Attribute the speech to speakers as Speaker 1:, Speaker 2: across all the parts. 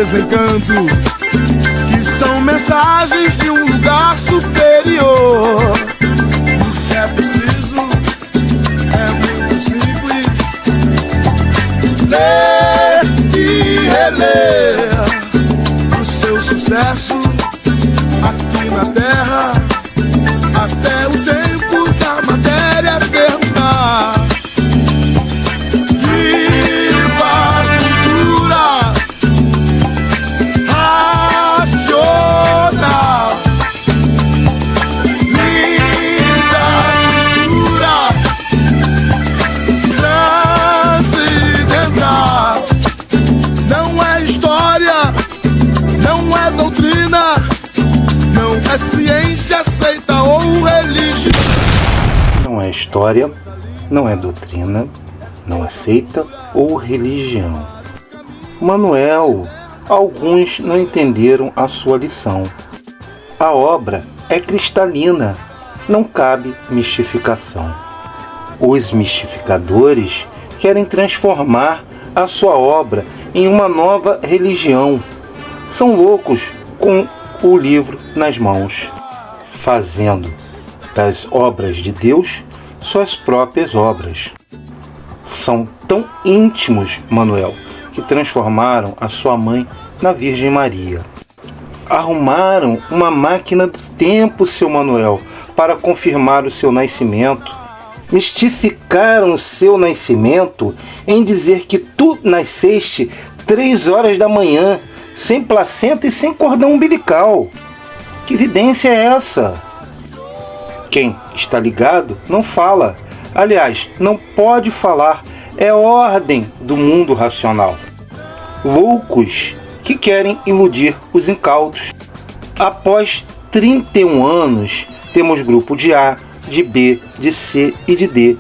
Speaker 1: desencanto, que são mensagens de um lugar superior. O que é preciso é muito simples: ler e reler o seu sucesso aqui na terra, até o tempo da matéria terminar. Viva a cultura racional, linda cultura transcendental. Não é história, não é doutrina, não é ciência aceita ou religião.
Speaker 2: Não é história, não é doutrina, não é seita ou religião. Manuel, alguns não entenderam a sua lição. A obra é cristalina, não cabe mistificação. Os mistificadores querem transformar a sua obra em uma nova religião. São loucos com o livro nas mãos, fazendo das obras de Deus suas próprias obras. São tão íntimos, Manuel, que transformaram a sua mãe na Virgem Maria. Arrumaram uma máquina do tempo, seu Manuel, para confirmar o seu nascimento. Mistificaram o seu nascimento em dizer que tu nasceste 3 horas da manhã, sem placenta e sem cordão umbilical. Que evidência é essa? Quem está ligado não fala. Aliás, não pode falar. É ordem do mundo racional. Loucos que querem iludir os incautos. Após 31 anos, temos grupo de A, de B, de C e de D.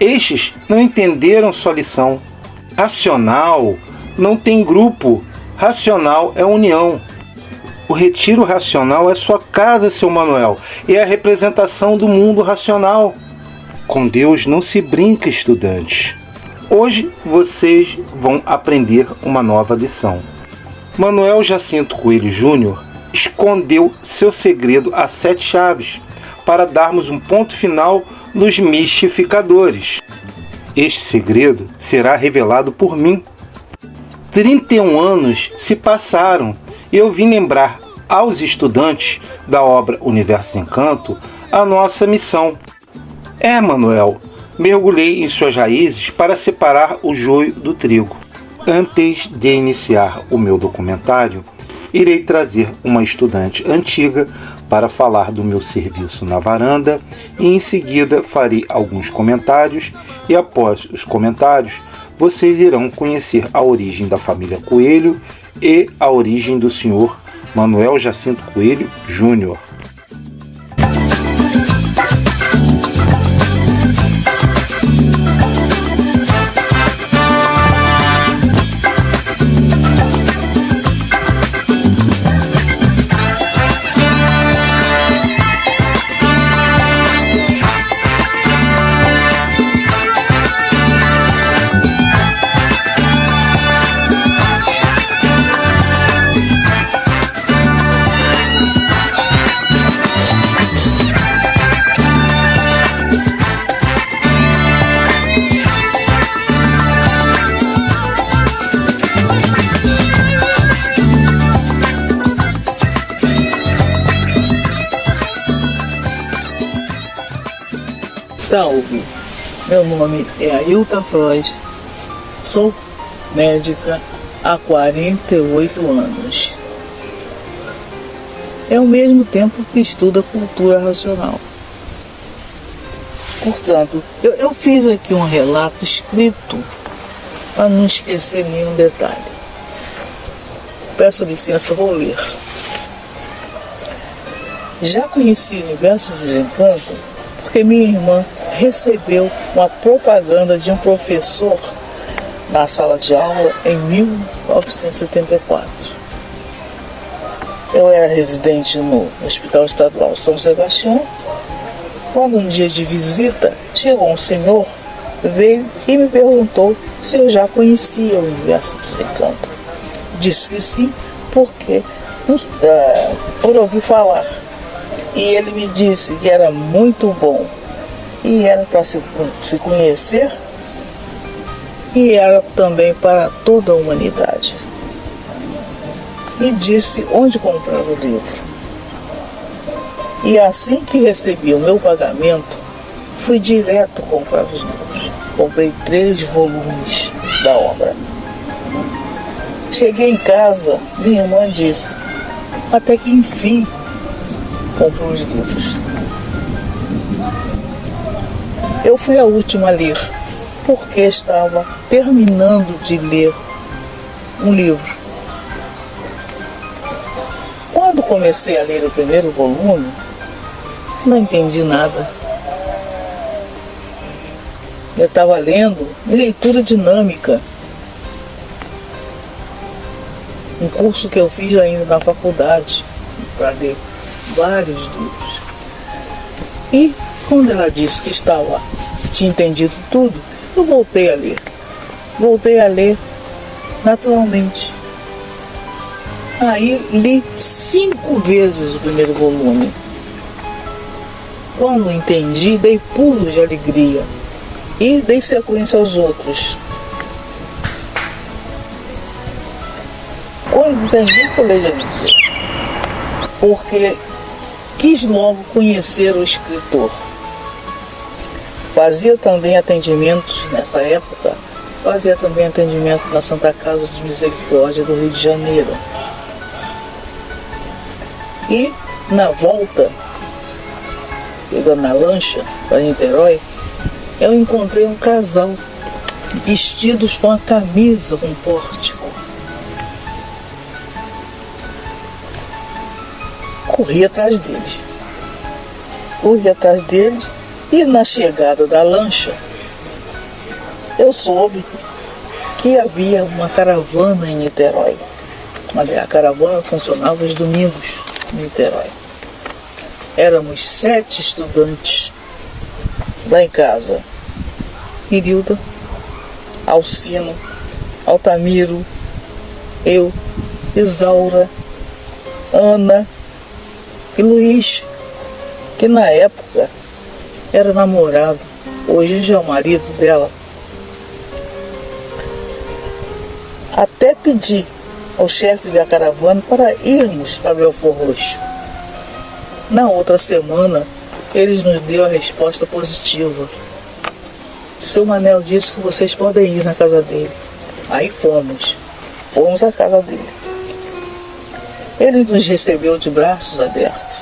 Speaker 2: Estes não entenderam sua lição. Racional não tem grupo. Racional é união. O retiro racional é sua casa, seu Manuel, e é a representação do mundo racional. Com Deus não se brinca, estudantes. Hoje vocês vão aprender uma nova lição. Manuel Jacinto Coelho Júnior escondeu seu segredo a 7 chaves para darmos um ponto final nos mistificadores. Este segredo será revelado por mim. 31 anos se passaram e eu vim lembrar aos estudantes da obra Universo Encanto a nossa missão. Manuel, mergulhei em suas raízes para separar o joio do trigo. Antes de iniciar o meu documentário, irei trazer uma estudante antiga para falar do meu serviço na varanda e em seguida farei alguns comentários e após os comentários vocês irão conhecer a origem da família Coelho e a origem do senhor Manuel Jacinto Coelho Júnior.
Speaker 3: Salve! Meu nome é Ailton Freud, sou médica há 48 anos. É ao mesmo tempo que estudo a cultura racional. Portanto, eu fiz aqui um relato escrito para não esquecer nenhum detalhe. Peço licença, vou ler. Já conheci o Universo Desencanto porque minha irmã recebeu uma propaganda de um professor na sala de aula em 1974. Eu era residente no Hospital Estadual São Sebastião, quando um dia de visita chegou um senhor, veio e me perguntou se eu já conhecia o Universo Desencanto. disse que sim, porque por ouvir falar. E ele me disse que era muito bom. E era para se conhecer. E era também para toda a humanidade. E disse onde comprar o livro. E assim que recebi o meu pagamento, fui direto comprar os livros. Comprei 3 volumes da obra. Cheguei em casa, minha irmã disse, até que enfim comprou os livros. Eu fui a última a ler, porque estava terminando de ler um livro. Quando comecei a ler o primeiro volume, não entendi nada. Eu estava lendo em leitura dinâmica, um curso que eu fiz ainda na faculdade, para ler vários livros. E quando ela disse que tinha entendido tudo, eu voltei a ler. Voltei a ler naturalmente. Aí li 5 vezes o primeiro volume. Quando entendi, dei pulos de alegria e dei sequência aos outros. Quando entendi, pulei de alegria, porque quis logo conhecer o escritor. Fazia também atendimentos nessa época, fazia também atendimento na Santa Casa de Misericórdia do Rio de Janeiro. E na volta, pegando na lancha para Niterói, eu encontrei um casal vestidos com a camisa com pórtico. Corri atrás deles. E na chegada da lancha, eu soube que havia uma caravana em Niterói. A caravana funcionava aos domingos em Niterói. Éramos 7 estudantes lá em casa. Irilda, Alcino, Altamiro, eu, Isaura, Ana e Luiz, que na época era namorado, hoje já é o marido dela. Até pedi ao chefe da caravana para irmos para Belford Roxo. Na outra semana, eles nos deu a resposta positiva. Seu Manel disse que vocês podem ir na casa dele. Aí fomos à casa dele. Ele nos recebeu de braços abertos,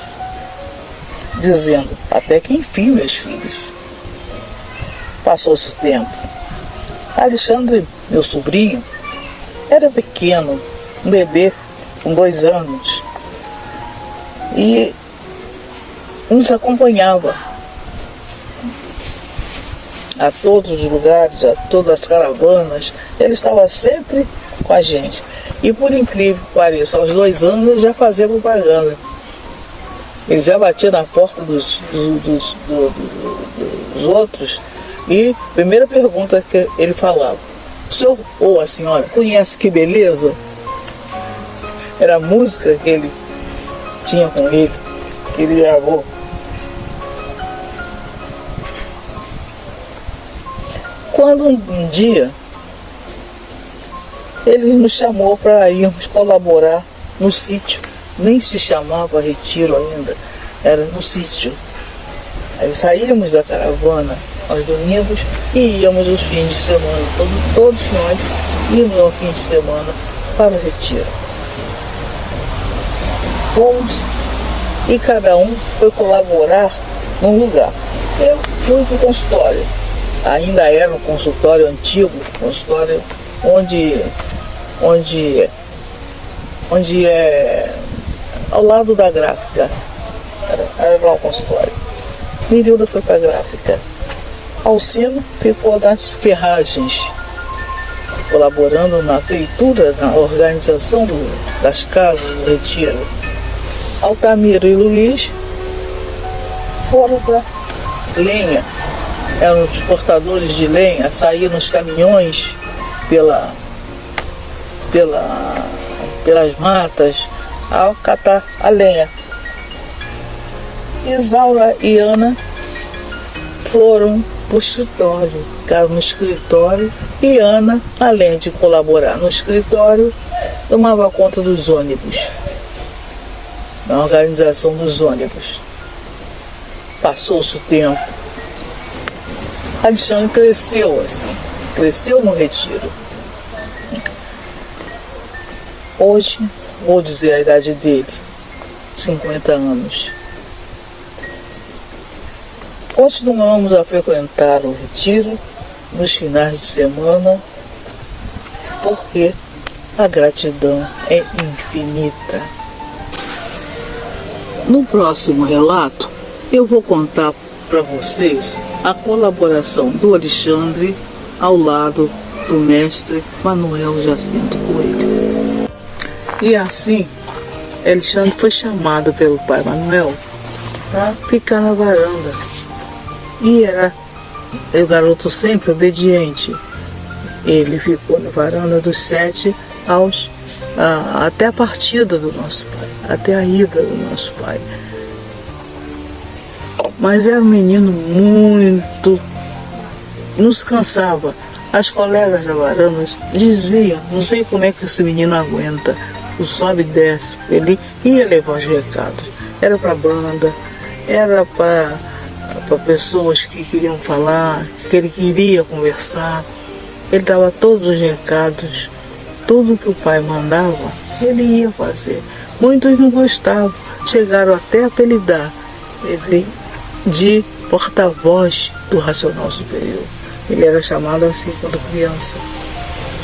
Speaker 3: dizendo, até que enfim, meus filhos. Passou-se o tempo. Alexandre, meu sobrinho, era pequeno, um bebê com 2 anos, e nos acompanhava a todos os lugares, a todas as caravanas. Ele estava sempre com a gente. E por incrível que pareça, aos 2 anos ele já fazia propaganda. Ele já batia na porta dos outros e a primeira pergunta que ele falava, o senhor ou a senhora conhece Que Beleza? Era a música que ele tinha com ele, que ele gravou. Quando um dia ele nos chamou para irmos colaborar no sítio, nem se chamava Retiro ainda, era no sítio. Aí saímos da caravana aos domingos e íamos aos fins de semana, todos nós íamos ao fim de semana para o Retiro. Fomos e cada um foi colaborar num lugar. Eu fui para o consultório, ainda era um consultório antigo, consultório onde é ao lado da gráfica, era lá o consultório. Mirilda foi para a gráfica. Alcino ficou nas ferragens, colaborando na feitura, na organização das casas do Retiro. Altamiro e Luiz foram para lenha, eram os portadores de lenha, saíam nos caminhões pela pelas matas a catar a lenha. Isaura e Ana foram para o escritório, ficaram no escritório, e Ana, além de colaborar no escritório, tomava conta dos ônibus, na organização dos ônibus. Passou-se o tempo. Alexandre cresceu assim, cresceu no retiro. Hoje, vou dizer a idade dele, 50 anos. Continuamos a frequentar o retiro nos finais de semana, porque a gratidão é infinita. No próximo relato, eu vou contar para vocês a colaboração do Alexandre ao lado do mestre Manuel Jacinto Coelho. E assim, Alexandre foi chamado pelo pai Manuel para ficar na varanda. E era o garoto sempre obediente. Ele ficou na varanda dos 7 até a partida do nosso pai, até a ida do nosso pai. Mas era um menino muito... não se cansava. As colegas da varanda diziam, não sei como é que esse menino aguenta, o sobe e desce. Ele ia levar os recados. Era para a banda, era para pessoas que queriam falar, que ele queria conversar. Ele dava todos os recados, tudo que o pai mandava, ele ia fazer. Muitos não gostavam, chegaram até a apelidar ele de porta-voz do Racional Superior. Ele era chamado assim quando criança.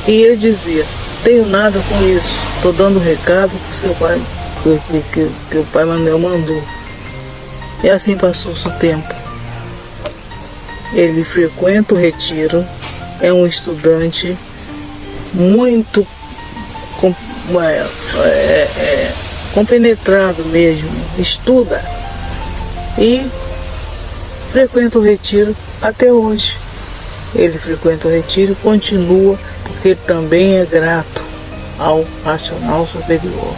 Speaker 3: E ele dizia, tenho nada com isso, estou dando o recado que seu pai, que o pai Manuel mandou. E assim passou-se o tempo. Ele frequenta o retiro, é um estudante muito compenetrado mesmo, estuda e frequenta o retiro até hoje. Ele frequenta o retiro e continua, porque ele também é grato ao Racional Superior.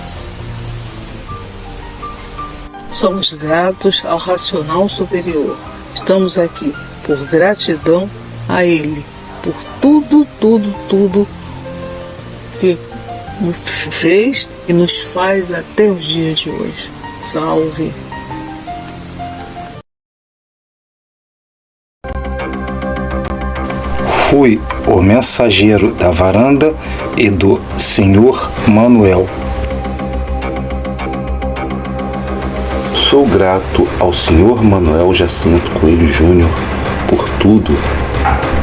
Speaker 3: Somos gratos ao Racional Superior. Estamos aqui por gratidão a ele, por tudo que nos fez e nos faz até os dias de hoje. Salve!
Speaker 2: Fui o mensageiro da varanda e do Senhor Manuel. Sou grato ao Senhor Manuel Jacinto Coelho Júnior por tudo.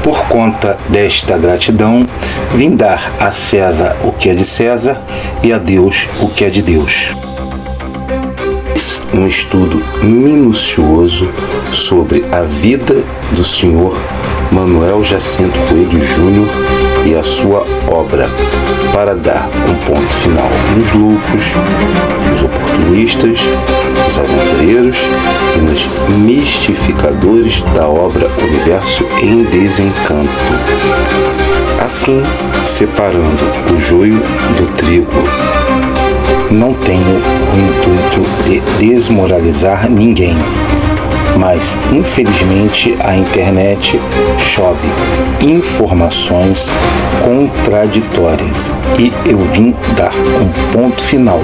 Speaker 2: Por conta desta gratidão, vim dar a César o que é de César e a Deus o que é de Deus. Fiz um estudo minucioso sobre a vida do Senhor Manuel Jacinto Coelho Júnior e a sua obra, para dar um ponto final nos loucos, nos oportunistas, nos aventureiros e nos mistificadores da obra Universo em Desencanto. Assim, separando o joio do trigo. Não tenho o intuito de desmoralizar ninguém, mas infelizmente a internet chove informações contraditórias e eu vim dar um ponto final.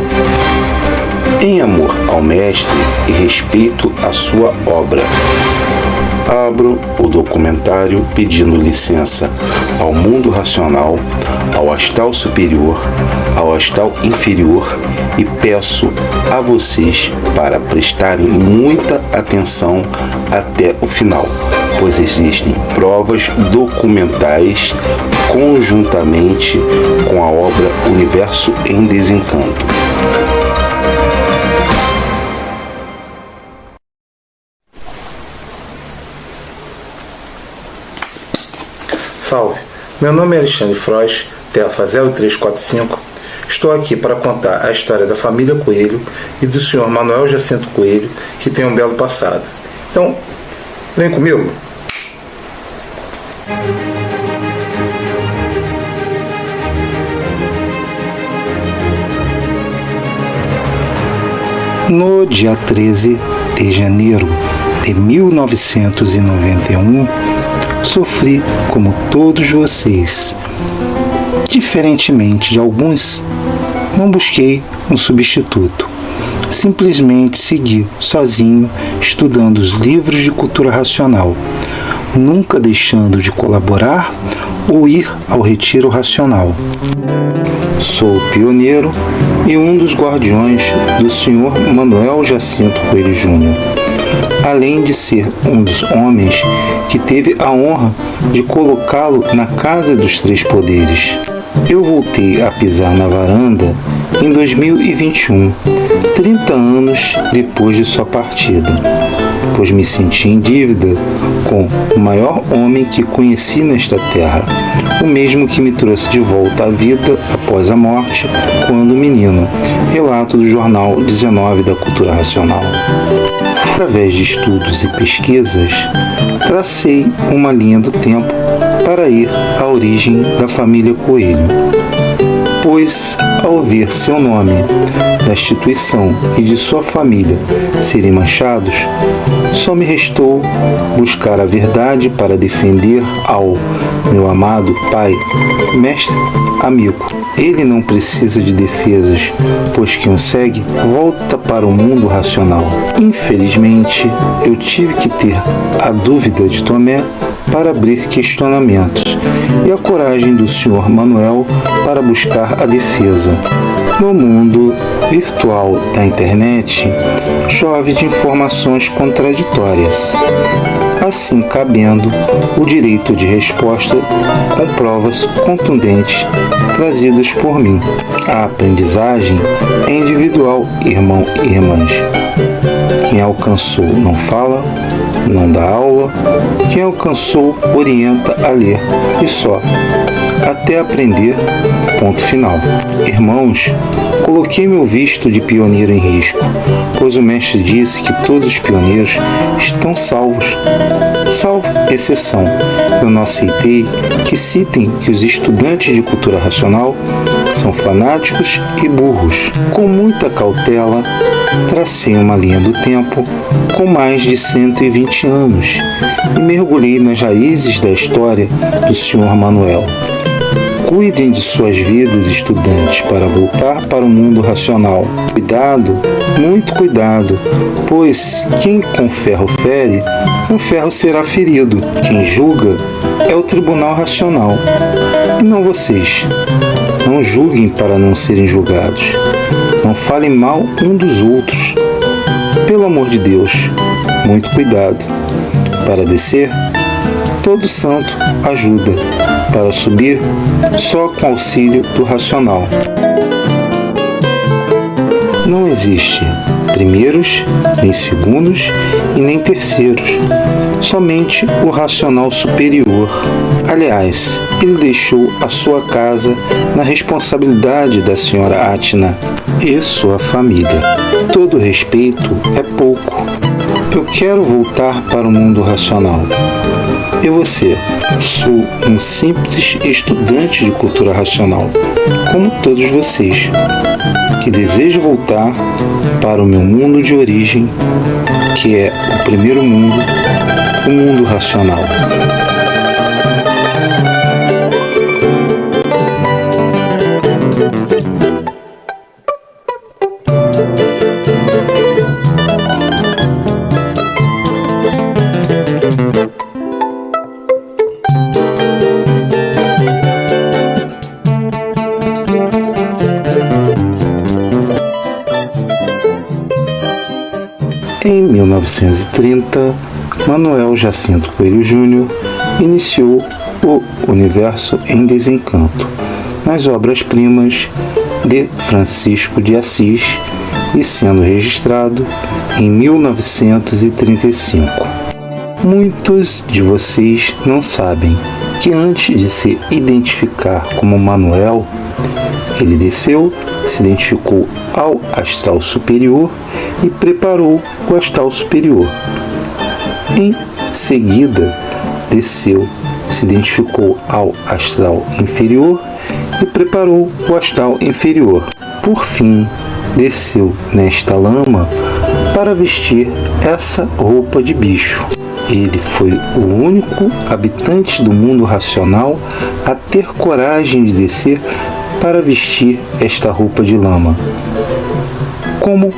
Speaker 2: Em amor ao mestre e respeito à sua obra, abro o documentário pedindo licença ao mundo racional, ao astral superior, ao astral inferior e peço a vocês para prestarem muita atenção até o final, pois existem provas documentais conjuntamente com a obra Universo em Desencanto. Salve, meu nome é Alexandre Frois, Tefa 0345. Estou aqui para contar a história da família Coelho e do senhor Manuel Jacinto Coelho, que tem um belo passado. Então, vem comigo. No dia 13 de janeiro de 1991, sofri como todos vocês. Diferentemente de alguns, não busquei um substituto. Simplesmente segui sozinho estudando os livros de cultura racional, nunca deixando de colaborar ou ir ao retiro racional. Sou pioneiro e um dos guardiões do Sr. Manuel Jacinto Coelho Júnior, além de ser um dos homens que teve a honra de colocá-lo na Casa dos Três Poderes. Eu voltei a pisar na varanda em 2021, 30 anos depois de sua partida, pois me senti em dívida com o maior homem que conheci nesta terra, o mesmo que me trouxe de volta à vida após a morte, quando menino. Relato do Jornal 19 da Cultura Racional. Através de estudos e pesquisas, tracei uma linha do tempo para ir à origem da família Coelho, pois, ao ver seu nome, da instituição e de sua família serem manchados, só me restou buscar a verdade para defender ao meu amado pai, mestre, amigo. Ele não precisa de defesas, pois quem o segue volta para o mundo racional. Infelizmente, eu tive que ter a dúvida de Tomé para abrir questionamentos e a coragem do Sr. Manuel para buscar a defesa. No mundo virtual da internet, chove de informações contraditórias, assim cabendo o direito de resposta com provas contundentes trazidas por mim. A aprendizagem é individual, irmão e irmãs. Quem alcançou não fala, não dá aula. Quem alcançou orienta a ler e só, até aprender, ponto final. Irmãos, coloquei meu visto de pioneiro em risco, pois o mestre disse que todos os pioneiros estão salvos, salvo exceção. Eu não aceitei que citem que os estudantes de cultura racional são fanáticos e burros. Com muita cautela, tracei uma linha do tempo com mais de 120 anos e mergulhei nas raízes da história do Sr. Manuel. Cuidem de suas vidas, estudantes, para voltar para o mundo racional. Cuidado, muito cuidado, pois quem com ferro fere, com ferro será ferido. Quem julga é o tribunal racional, e não vocês. Não julguem para não serem julgados. Não falem mal um dos outros. Pelo amor de Deus, muito cuidado. Para descer, todo santo ajuda. Para subir, só com auxílio do racional. Não existe primeiros, nem segundos e nem terceiros. Somente o racional superior. Aliás, ele deixou a sua casa na responsabilidade da senhora Atna e sua família. Todo respeito é pouco. Eu quero voltar para o mundo racional. E você? Sou um simples estudante de cultura racional, como todos vocês, que desejo voltar para o meu mundo de origem, que é o primeiro mundo, o mundo racional. Em 1930, Manuel Jacinto Coelho Júnior iniciou o Universo em Desencanto nas obras-primas de Francisco de Assis e sendo registrado em 1935. Muitos de vocês não sabem que antes de se identificar como Manuel, ele desceu, se identificou ao astral superior e preparou o astral superior. Em seguida, desceu, se identificou ao astral inferior e preparou o astral inferior. Por fim, desceu nesta lama para vestir essa roupa de bicho. Ele foi o único habitante do mundo racional a ter coragem de descer para vestir esta roupa de lama, como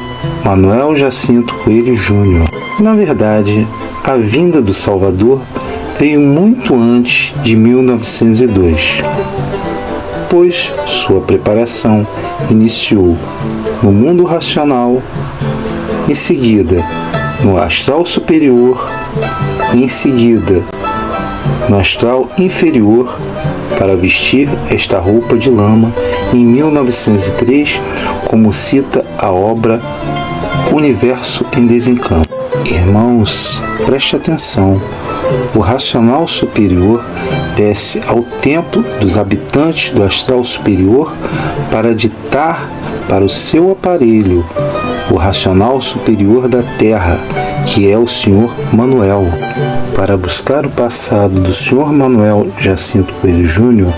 Speaker 2: Manuel Jacinto Coelho Júnior. Na verdade, a vinda do Salvador veio muito antes de 1902, pois sua preparação iniciou no mundo racional, em seguida no astral superior e em seguida no astral inferior para vestir esta roupa de lama em 1903, como cita a obra Universo em Desencanto. Irmãos, preste atenção. O racional superior desce ao templo dos habitantes do astral superior para ditar para o seu aparelho, o racional superior da Terra, que é o Sr. Manuel. Para buscar o passado do Sr. Manuel Jacinto Coelho Júnior,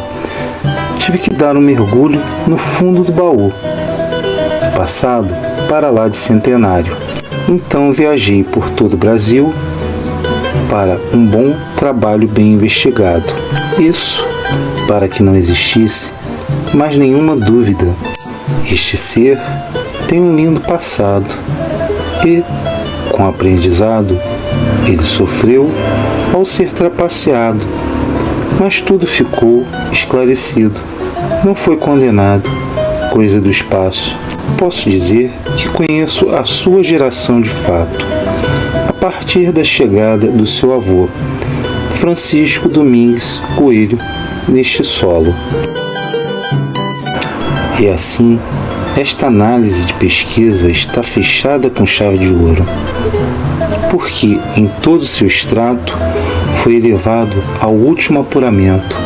Speaker 2: tive que dar um mergulho no fundo do baú, o passado para lá de Centenário. Então viajei por todo o Brasil para um bom trabalho bem investigado. Isso para que não existisse mais nenhuma dúvida. Este ser tem um lindo passado e, com aprendizado, ele sofreu ao ser trapaceado, mas tudo ficou esclarecido. Não foi condenado, coisa do espaço. Posso dizer que conheço a sua geração de fato, a partir da chegada do seu avô, Francisco Domingues Coelho, neste solo. E assim, esta análise de pesquisa está fechada com chave de ouro, porque em todo o seu extrato foi elevado ao último apuramento,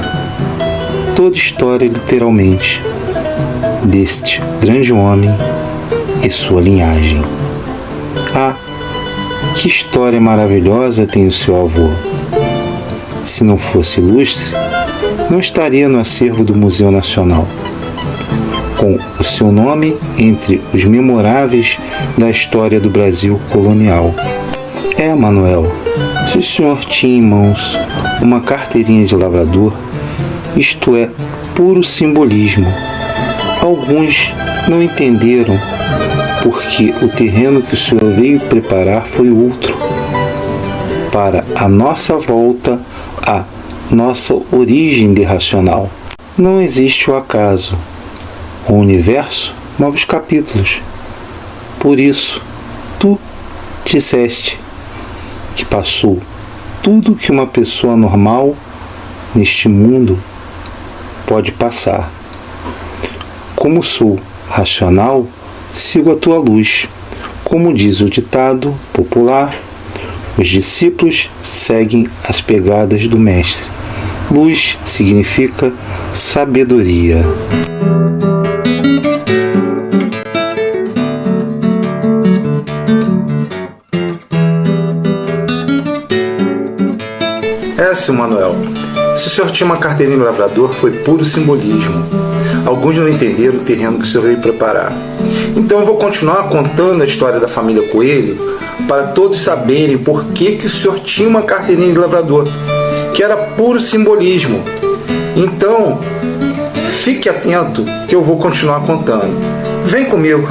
Speaker 2: toda história literalmente, deste grande homem e sua linhagem. Ah, que história maravilhosa tem o seu avô! Se não fosse ilustre, não estaria no acervo do Museu Nacional, com o seu nome entre os memoráveis da história do Brasil colonial. Manuel, se o senhor tinha em mãos uma carteirinha de lavrador, isto é puro simbolismo. Alguns não entenderam porque o terreno que o senhor veio preparar foi outro, para a nossa volta à nossa origem de racional. Não existe o acaso, o universo, novos capítulos. Por isso, tu disseste que passou tudo que uma pessoa normal neste mundo pode passar. Como sou racional, sigo a tua luz. Como diz o ditado popular, os discípulos seguem as pegadas do mestre. Luz significa sabedoria. Seu Manuel, se o senhor tinha uma carteirinha de lavrador, foi puro simbolismo. Alguns não entenderam o terreno que o senhor veio preparar. Então eu vou continuar contando a história da família Coelho para todos saberem por que o senhor tinha uma carteirinha de lavrador, que era puro simbolismo. Então, fique atento que eu vou continuar contando. Vem comigo.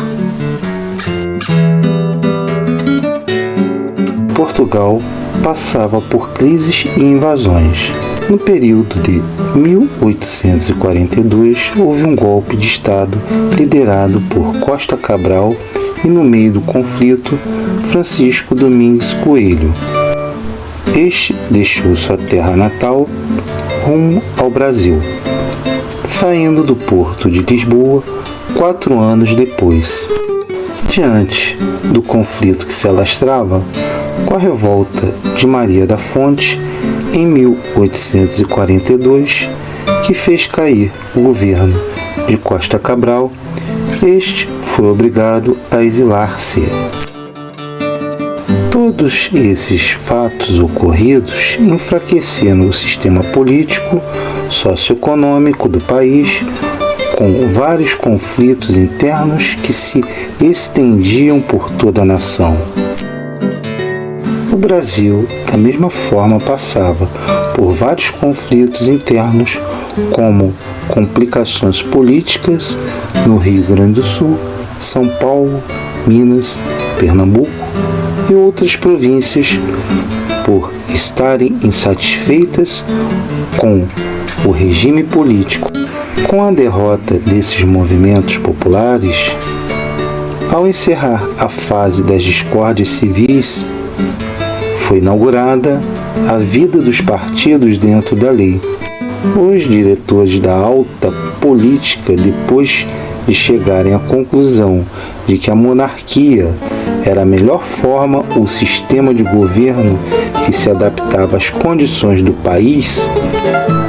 Speaker 2: Portugal passava por crises e invasões. No período de 1842, houve um golpe de Estado liderado por Costa Cabral e, no meio do conflito, Francisco Domingues Coelho. Este deixou sua terra natal rumo ao Brasil, saindo do porto de Lisboa 4 anos depois. Diante do conflito que se alastrava, com a revolta de Maria da Fonte, em 1842, que fez cair o governo de Costa Cabral, este foi obrigado a exilar-se. Todos esses fatos ocorridos enfraqueceram o sistema político, socioeconômico do país, com vários conflitos internos que se estendiam por toda a nação. O Brasil, da mesma forma, passava por vários conflitos internos, como complicações políticas no Rio Grande do Sul, São Paulo, Minas, Pernambuco e outras províncias, por estarem insatisfeitas com o regime político. Com a derrota desses movimentos populares, ao encerrar a fase das discórdias civis, foi inaugurada a vida dos partidos dentro da lei. Os diretores da alta política, depois de chegarem à conclusão de que a monarquia era a melhor forma ou sistema de governo que se adaptava às condições do país,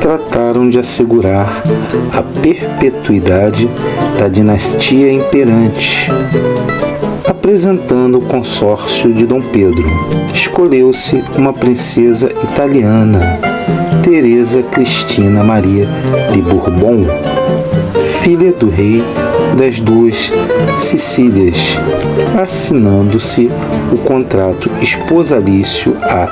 Speaker 2: trataram de assegurar a perpetuidade da dinastia imperante, apresentando o consórcio de Dom Pedro. Escolheu-se uma princesa italiana, Teresa Cristina Maria de Bourbon, filha do rei das duas Sicílias, assinando-se o contrato esposalício a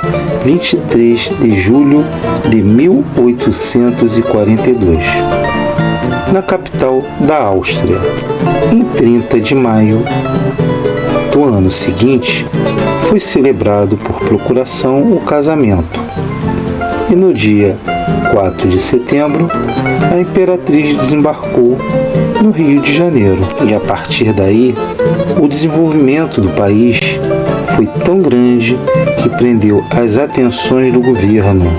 Speaker 2: 23 de julho de 1842, na capital da Áustria. Em 30 de maio do ano seguinte, foi celebrado por procuração o casamento. E no dia 4 de setembro, a imperatriz desembarcou no Rio de Janeiro. E a partir daí, o desenvolvimento do país foi tão grande que prendeu as atenções do governo.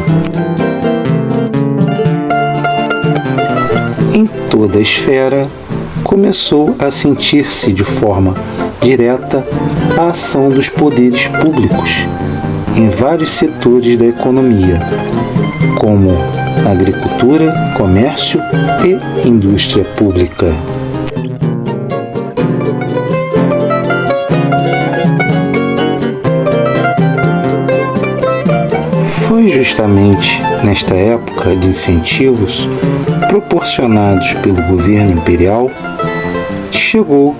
Speaker 2: Em toda a esfera, começou a sentir-se de forma direta a ação dos poderes públicos em vários setores da economia, como agricultura, comércio e indústria pública. Foi justamente nesta época de incentivos proporcionados pelo governo imperial que chegou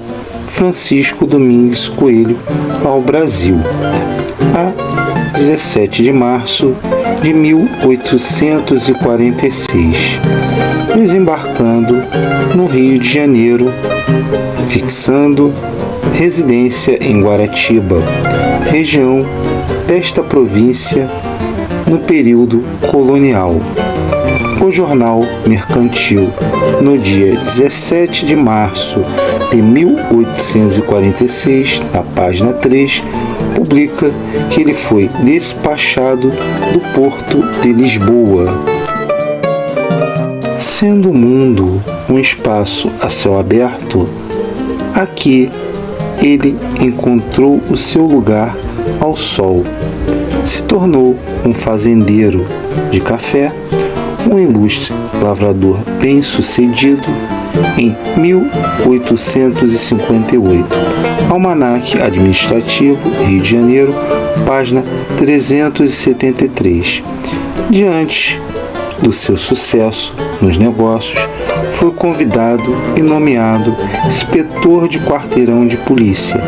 Speaker 2: Francisco Domingues Coelho ao Brasil, a 17 de março de 1846, desembarcando no Rio de Janeiro, fixando residência em Guaratiba, região desta província no período colonial. O Jornal Mercantil, no dia 17 de março de 1846, na página 3, publica que ele foi despachado do porto de Lisboa. Sendo o mundo um espaço a céu aberto, aqui ele encontrou o seu lugar ao sol. Se tornou um fazendeiro de café, um ilustre lavrador bem-sucedido em 1858. Almanaque Administrativo, Rio de Janeiro, página 373. Diante do seu sucesso nos negócios, foi convidado e nomeado inspetor de quarteirão de polícia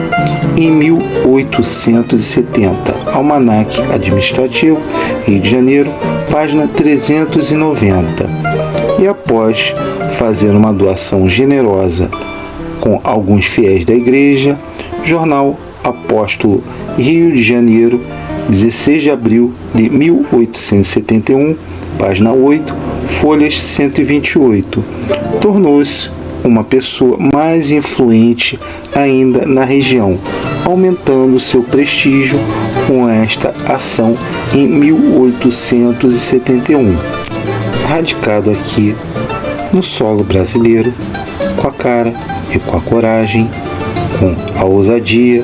Speaker 2: em 1870. Almanaque Administrativo, Rio de Janeiro, página 390. E após fazer uma doação generosa com alguns fiéis da igreja, Jornal Apóstolo, Rio de Janeiro, 16 de abril de 1871, página 8, folhas 128. Tornou-se uma pessoa mais influente ainda na região, aumentando seu prestígio com esta ação em 1871. Radicado aqui no solo brasileiro, com a cara e com a coragem, com a ousadia,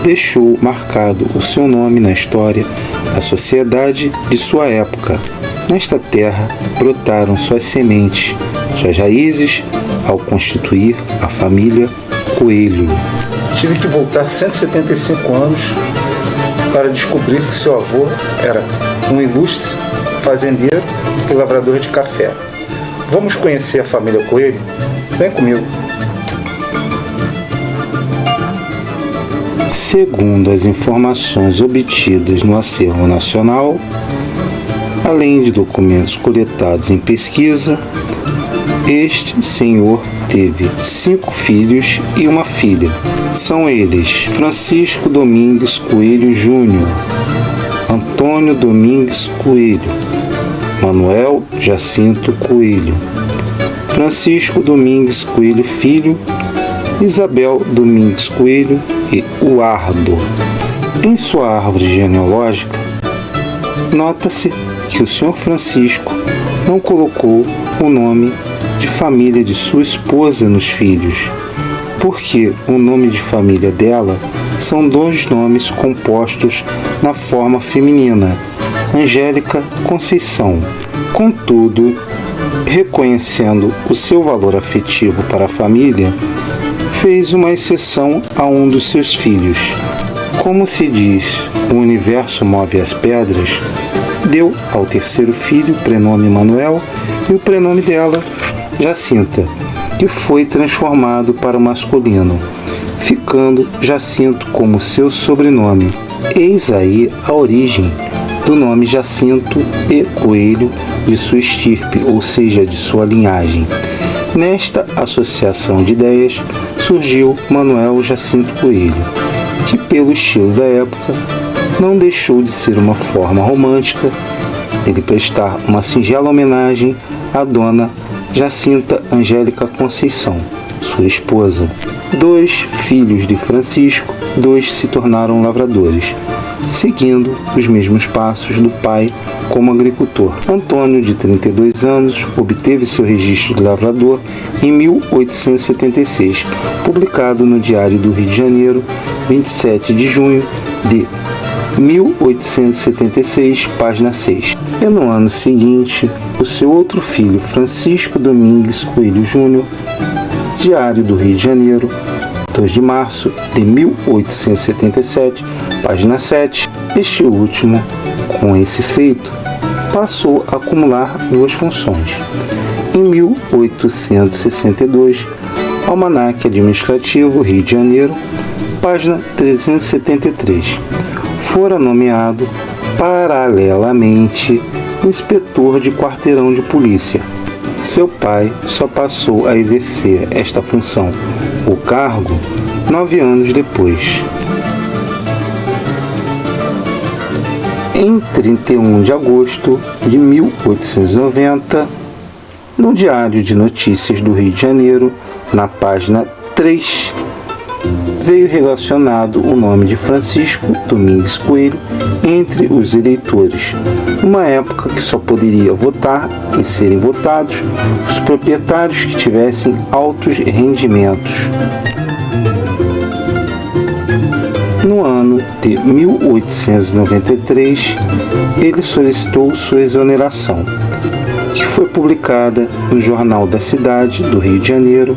Speaker 2: deixou marcado o seu nome na história da sociedade de sua época. Nesta terra brotaram suas sementes, suas raízes, ao constituir a família Coelho. Tive que voltar 175 anos para descobrir que seu avô era um ilustre fazendeiro e lavrador de café. Vamos conhecer a família Coelho? Vem comigo. Segundo as informações obtidas no Acervo Nacional, além de documentos coletados em pesquisa, este senhor teve 5 filhos e uma filha. São eles Francisco Domingues Coelho Júnior, Antônio Domingues Coelho, Manuel Jacinto Coelho, Francisco Domingues Coelho Filho, Isabel Domingues Coelho e Uardo. Em sua árvore genealógica, nota-se que o Sr. Francisco não colocou o nome de família de sua esposa nos filhos, porque o nome de família dela são 2 nomes compostos na forma feminina, Angélica Conceição. Contudo, reconhecendo o seu valor afetivo para a família, fez uma exceção a um dos seus filhos. Como se diz, o universo move as pedras, deu ao terceiro filho o prenome Manuel e o prenome dela, Jacinta, que foi transformado para o masculino, ficando Jacinto como seu sobrenome. Eis aí a origem do nome Jacinto e Coelho de sua estirpe, ou seja, de sua linhagem. Nesta associação de ideias surgiu Manuel Jacinto Coelho, que pelo estilo da época não deixou de ser uma forma romântica de prestar uma singela homenagem à dona Jacinta Angélica Conceição, sua esposa. 2 filhos de Francisco, 2 se tornaram lavradores, seguindo os mesmos passos do pai como agricultor. Antônio, de 32 anos, obteve seu registro de lavrador em 1876, publicado no Diário do Rio de Janeiro, 27 de junho de 1876, página 6. E no ano seguinte, o seu outro filho, Francisco Domingues Coelho Júnior, Diário do Rio de Janeiro, 2 de março de 1877, página 7. Este último, com esse feito, passou a acumular 2 funções. Em 1862, Almanaque Administrativo, Rio de Janeiro, página 373, fora nomeado paralelamente inspetor de quarteirão de polícia. Seu pai só passou a exercer esta função, o cargo, 9 anos depois. Em 31 de agosto de 1890, no Diário de Notícias do Rio de Janeiro, na página 3, veio relacionado o nome de Francisco Domingues Coelho entre os eleitores, numa época que só poderia votar e serem votados os proprietários que tivessem altos rendimentos. No ano de 1893, ele solicitou sua exoneração, que foi publicada no Jornal da Cidade do Rio de Janeiro,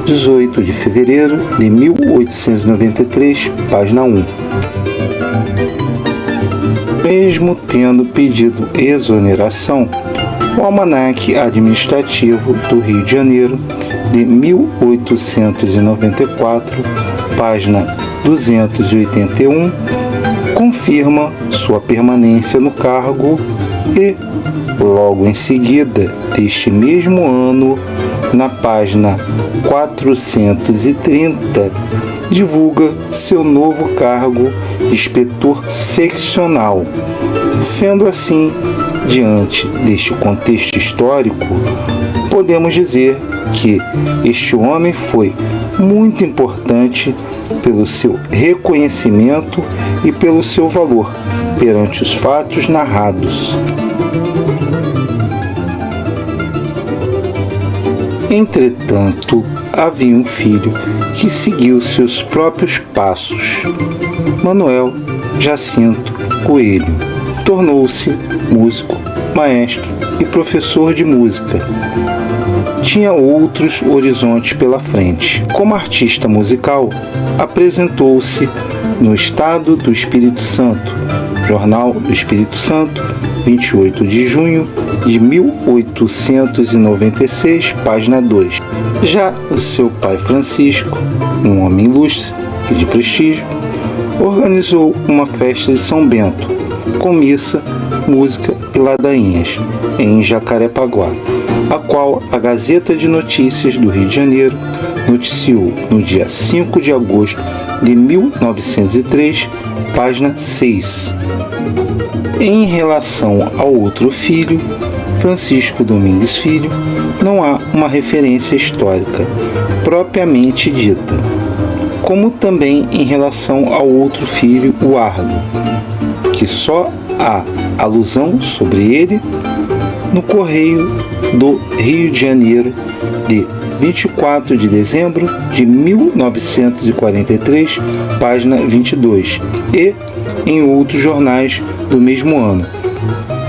Speaker 2: 18 de fevereiro de 1893, página 1. Mesmo tendo pedido exoneração, o Almanaque Administrativo do Rio de Janeiro, de 1894, página 281, confirma sua permanência no cargo e, logo em seguida deste mesmo ano, na página 430, divulga seu novo cargo de inspetor seccional. Sendo assim, diante deste contexto histórico, podemos dizer que este homem foi muito importante pelo seu reconhecimento e pelo seu valor perante os fatos narrados. Entretanto, havia um filho que seguiu seus próprios passos. Manuel Jacinto Coelho tornou-se músico, maestro e professor de música. Tinha outros horizontes pela frente. Como artista musical, apresentou-se no Estado do Espírito Santo, Jornal do Espírito Santo, 28 de junho de 1896, página 2. Já o seu pai Francisco, um homem ilustre e de prestígio, organizou uma festa de São Bento, com missa, música e ladainhas, em Jacarepaguá, a qual a Gazeta de Notícias do Rio de Janeiro noticiou no dia 5 de agosto de 1903, página 6. Em relação ao outro filho, Francisco Domingues Filho, não há uma referência histórica propriamente dita, como também em relação ao outro filho, o Ardo, que só há alusão sobre ele no Correio do Rio de Janeiro de 24 de dezembro de 1943, página 22, e em outros jornais do mesmo ano,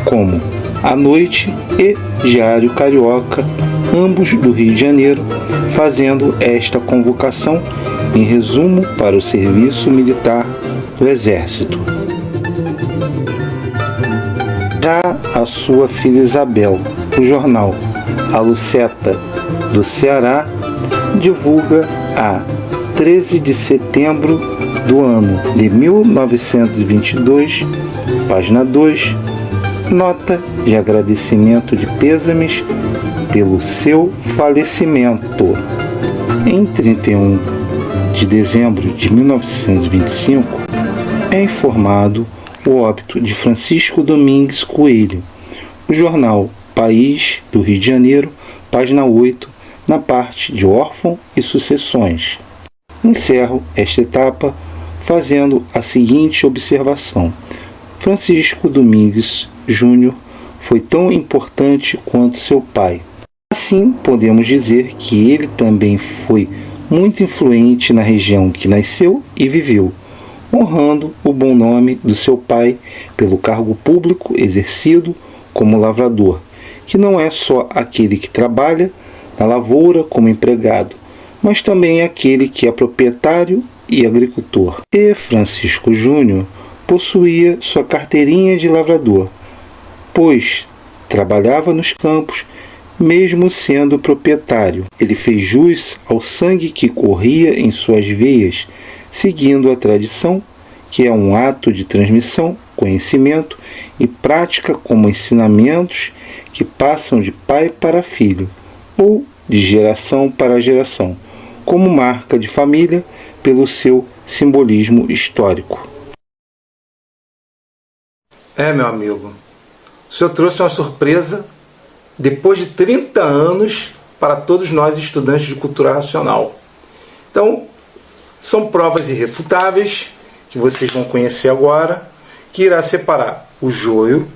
Speaker 2: como A Noite e Diário Carioca, ambos do Rio de Janeiro, fazendo esta convocação em resumo para o serviço militar do Exército. Já a sua filha Isabel, o jornal A Luceta do Ceará, divulga a 13 de setembro do ano de 1922, página 2, nota de agradecimento de pêsames pelo seu falecimento. Em 31 de dezembro de 1925, é informado o óbito de Francisco Domingues Coelho. O jornal País do Rio de Janeiro, página 8, na parte de órfão e sucessões. Encerro esta etapa fazendo a seguinte observação: Francisco Domingues Júnior foi tão importante quanto seu pai. Assim, podemos dizer que ele também foi muito influente na região que nasceu e viveu, honrando o bom nome do seu pai pelo cargo público exercido como lavrador, que não é só aquele que trabalha na lavoura como empregado, mas também aquele que é proprietário e agricultor. E Francisco Júnior possuía sua carteirinha de lavrador, pois trabalhava nos campos, mesmo sendo proprietário. Ele fez jus ao sangue que corria em suas veias, seguindo a tradição, que é um ato de transmissão, conhecimento e prática como ensinamentos que passam de pai para filho, ou de geração para geração, como marca de família pelo seu simbolismo histórico. Meu amigo, o senhor trouxe uma surpresa depois de 30 anos para todos nós estudantes de cultura racional. Então, são provas irrefutáveis que vocês vão conhecer agora, que irá separar o joio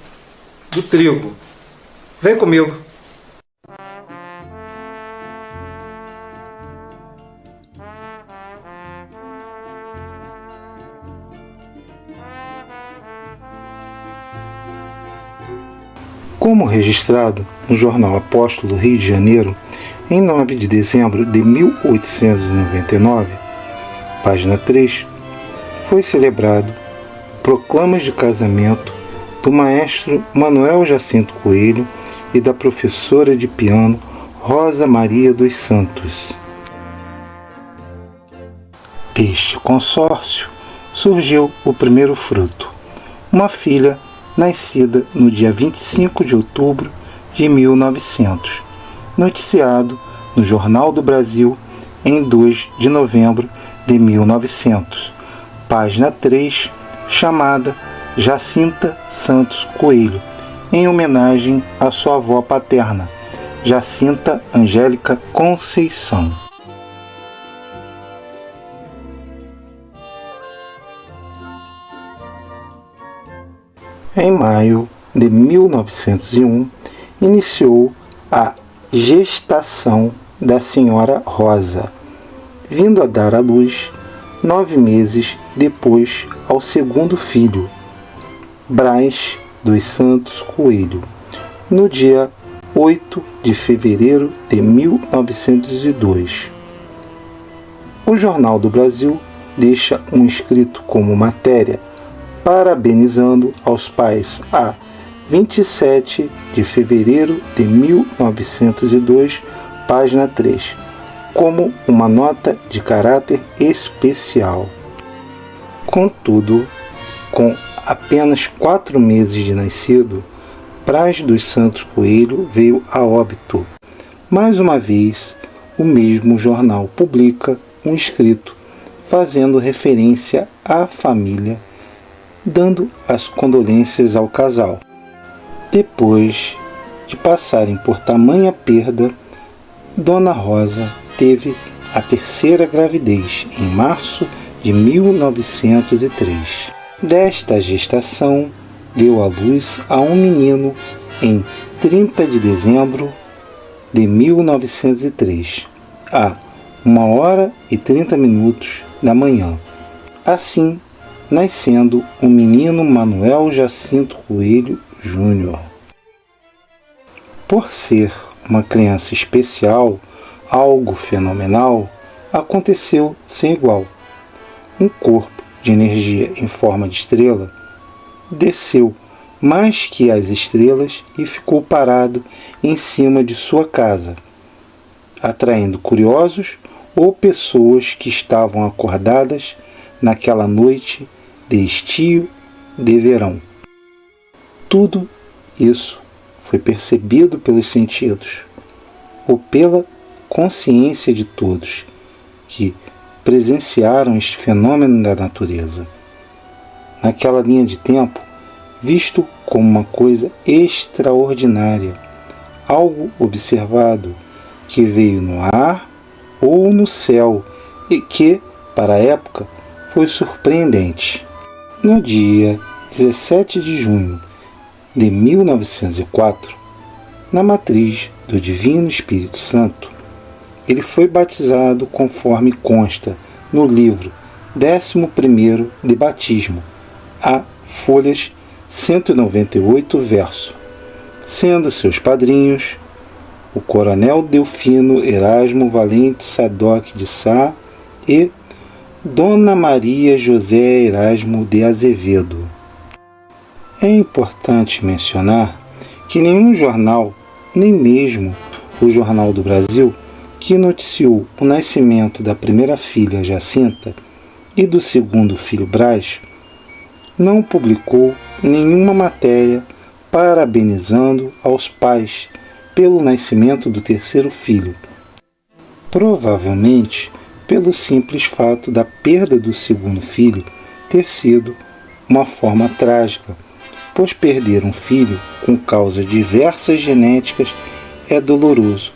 Speaker 2: do trigo. Vem comigo. Como registrado no jornal Apóstolo Rio de Janeiro, em 9 de dezembro de 1899, página 3, foi celebrado proclamas de casamento do maestro Manuel Jacinto Coelho e da professora de piano Rosa Maria dos Santos. Deste consórcio surgiu o primeiro fruto, uma filha nascida no dia 25 de outubro de 1900, noticiado no Jornal do Brasil em 2 de novembro de 1900, página 3, chamada Jacinta Santos Coelho, em homenagem à sua avó paterna, Jacinta Angélica Conceição. Em maio de 1901, iniciou a gestação da senhora Rosa, vindo a dar à luz 9 meses depois ao segundo filho, Braz dos Santos Coelho, no dia 8 de fevereiro de 1902. O Jornal do Brasil deixa um escrito como matéria parabenizando aos pais a 27 de fevereiro de 1902, página 3, como uma nota de caráter especial. Contudo, com apenas 4 meses de nascido, Braz dos Santos Coelho veio a óbito. Mais uma vez, o mesmo jornal publica um escrito fazendo referência à família, dando as condolências ao casal. Depois de passarem por tamanha perda, Dona Rosa teve a 3ª gravidez em março de 1903. Desta gestação, deu à luz a um menino em 30 de dezembro de 1903, a 1h30 da manhã. Assim, nascendo o menino Manuel Jacinto Coelho Júnior. Por ser uma criança especial, algo fenomenal aconteceu sem igual. Um corpo de energia em forma de estrela desceu mais que as estrelas e ficou parado em cima de sua casa, atraindo curiosos ou pessoas que estavam acordadas naquela noite de estio de verão. Tudo isso foi percebido pelos sentidos ou pela consciência de todos que presenciaram este fenômeno da natureza. Naquela linha de tempo, visto como uma coisa extraordinária, algo observado que veio no ar ou no céu e que, para a época, foi surpreendente. No dia 17 de junho de 1904, na matriz do Divino Espírito Santo, ele foi batizado conforme consta no livro 11º de Batismo, a folhas 198 verso, sendo seus padrinhos o Coronel Delfino Erasmo Valente Sadoc de Sá e Dona Maria José Erasmo de Azevedo. É importante mencionar que nenhum jornal, nem mesmo o Jornal do Brasil, que noticiou o nascimento da primeira filha Jacinta e do segundo filho Braz, não publicou nenhuma matéria parabenizando aos pais pelo nascimento do terceiro filho. Provavelmente pelo simples fato da perda do segundo filho ter sido uma forma trágica, pois perder um filho com causas diversas genéticas é doloroso,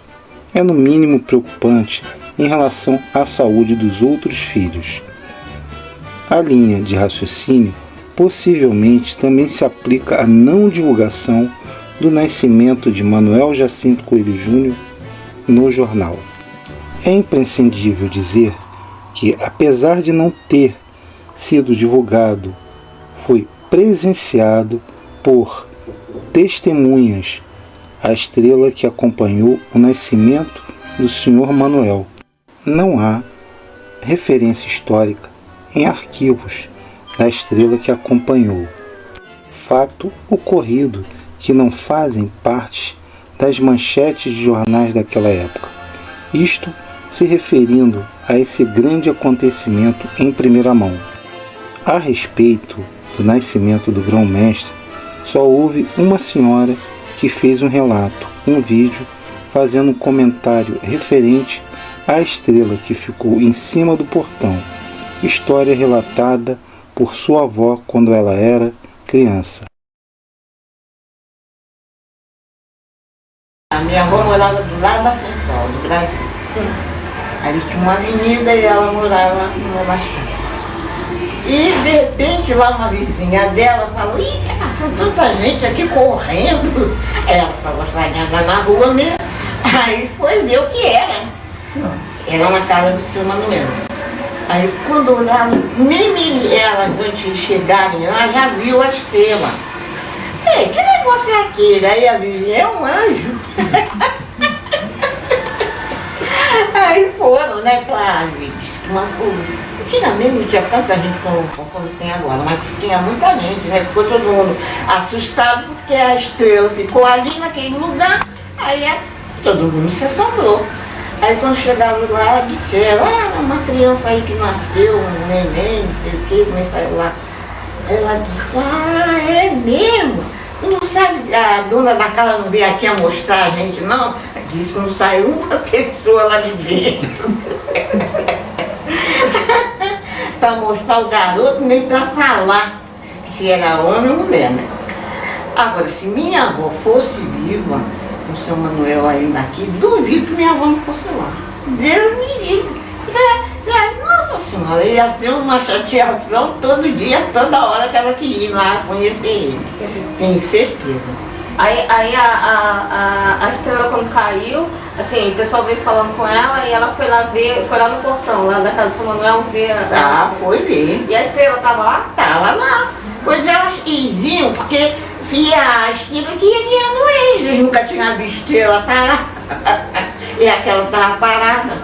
Speaker 2: é no mínimo preocupante em relação à saúde dos outros filhos. A linha de raciocínio possivelmente também se aplica à não divulgação do nascimento de Manuel Jacinto Coelho Júnior no jornal. É imprescindível dizer que, apesar de não ter sido divulgado, foi presenciado por testemunhas a estrela que acompanhou o nascimento do Sr. Manuel. Não há referência histórica em arquivos da estrela que acompanhou. Fato ocorrido que não fazem parte das manchetes de jornais daquela época. Isto se referindo a esse grande acontecimento em primeira mão. A respeito do nascimento do grão-mestre, só houve uma senhora que fez um relato, um vídeo, fazendo um comentário referente à estrela que ficou em cima do portão, história relatada por sua avó quando ela era criança.
Speaker 4: A minha avó morava do lado da Central, do Brasil. Ali tinha uma avenida e ela morava na esquina. E de repente lá uma vizinha dela falou: "Ih, tá passando tanta gente aqui correndo." Ela só gostava de andar na rua mesmo. Aí foi ver o que era. Era na casa do seu Manuel. Aí quando olharam, nem elas antes de chegarem lá já viu a estrela. "Ei, que negócio é aquele?" Aí a vizinha: "É um anjo." Aí foram, né, claro, disse que uma coisa. Antigamente não tinha tanta gente como tem agora, mas tinha muita gente, né? Ficou todo mundo assustado. que a estrela ficou ali naquele lugar, aí todo mundo se assombrou. Aí quando chegaram lá, disseram, uma criança aí que nasceu, um neném, não sei o que, começaram lá. Ela disse, é mesmo? Não sabe, a dona da casa não veio aqui a mostrar a gente, não? Disse que não saiu uma pessoa lá de dentro. Para mostrar o garoto, nem para falar se era homem ou mulher, né? Agora, se minha avó fosse viva, o seu Manuel ainda aqui, duvido que minha avó não fosse lá. Deus me livre. Nossa Senhora, ia ter uma chateação todo dia, toda hora que ela queria ir lá conhecer ele. Tenho certeza.
Speaker 5: Aí a estrela quando caiu, assim, o pessoal veio falando com ela e ela foi lá ver, foi lá no portão, lá da casa do São Manuel ver
Speaker 4: Foi ver.
Speaker 5: E a estrela estava lá?
Speaker 4: Tava lá. Pois elas iam, porque a estrela que ia guiando eles nunca tinha visto estrela parar. E aquela estava parada.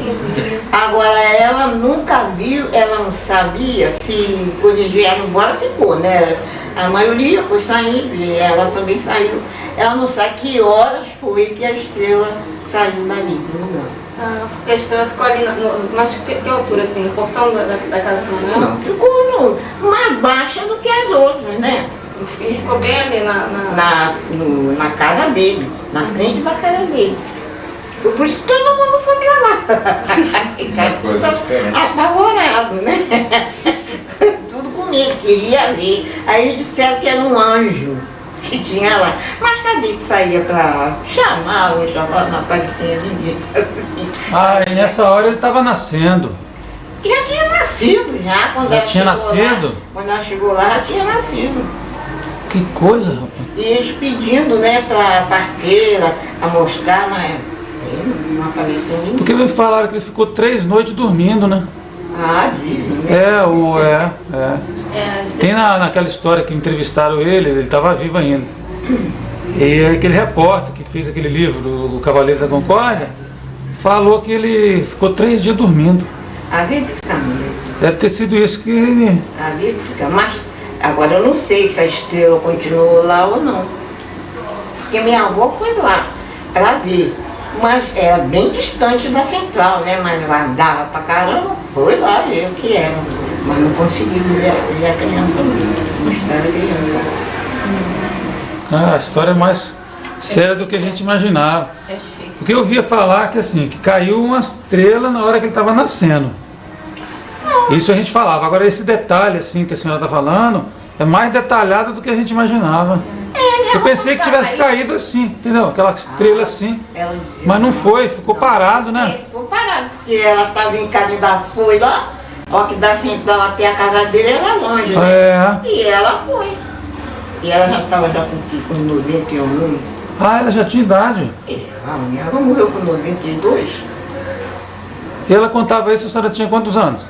Speaker 5: Entendi.
Speaker 4: Agora ela nunca viu, ela não sabia se quando eles vieram embora ficou, né? A maioria foi saindo e ela também saiu. Ela não sabe que horas foi que a estrela saiu dali do lugar.
Speaker 5: Porque a estrela ficou ali, mas que altura assim, no portão da casa do Manuel?
Speaker 4: Não, ficou mais baixa do que as outras, né?
Speaker 5: E ficou bem ali
Speaker 4: Na casa dele, na frente da casa dele. Por isso que todo mundo foi pra lá. Apavorado, né? Tudo com medo, queria ver. Aí eles disseram que era um anjo que tinha lá. Mas cadê que saía pra chamar, não aparecia ninguém.
Speaker 6: E nessa hora ele estava nascendo.
Speaker 4: Já tinha nascido, já. Quando
Speaker 6: Já
Speaker 4: ela
Speaker 6: tinha nascido?
Speaker 4: Quando ela chegou lá, já tinha nascido.
Speaker 6: Que coisa, rapaz.
Speaker 4: E eles pedindo, né, pra parteira, a mostrar, mas ele não apareceu ninguém.
Speaker 6: Porque me falaram que ele ficou 3 noites dormindo, né?
Speaker 4: Dizem, né?
Speaker 6: Tem naquela história que entrevistaram ele estava vivo ainda. E aquele repórter que fez aquele livro, do Cavaleiro da Concórdia, falou que ele ficou 3 dias dormindo.
Speaker 4: Havia que ficar mesmo.
Speaker 6: Deve ter sido isso que ele...
Speaker 4: Havia que ficar. Mas agora eu não sei se a estrela continuou lá ou não. Porque minha avó foi lá para ver. Mas era bem distante da central, né? Mas lá dava pra caramba. Foi lá ver o que era. Mas não conseguiu ver a criança mesmo. Mostrar a criança.
Speaker 6: A história é mais séria do que a gente imaginava.
Speaker 5: É chique.
Speaker 6: Porque eu ouvia falar que assim, que caiu uma estrela na hora que ele estava nascendo. Isso a gente falava. Agora esse detalhe assim que a senhora está falando é mais detalhado do que a gente imaginava. Eu pensei que tivesse caído assim, entendeu? Aquela estrela assim. Mas não foi, ficou parado, né?
Speaker 4: Ficou parado, porque ela estava em casa da foi lá, ó, que da central até a casa dele era longe, né? E ela foi. E ela já estava com 91 anos.
Speaker 6: Ela já tinha idade.
Speaker 4: A minha avó morreu com 92.
Speaker 6: E ela contava isso, a senhora tinha quantos anos?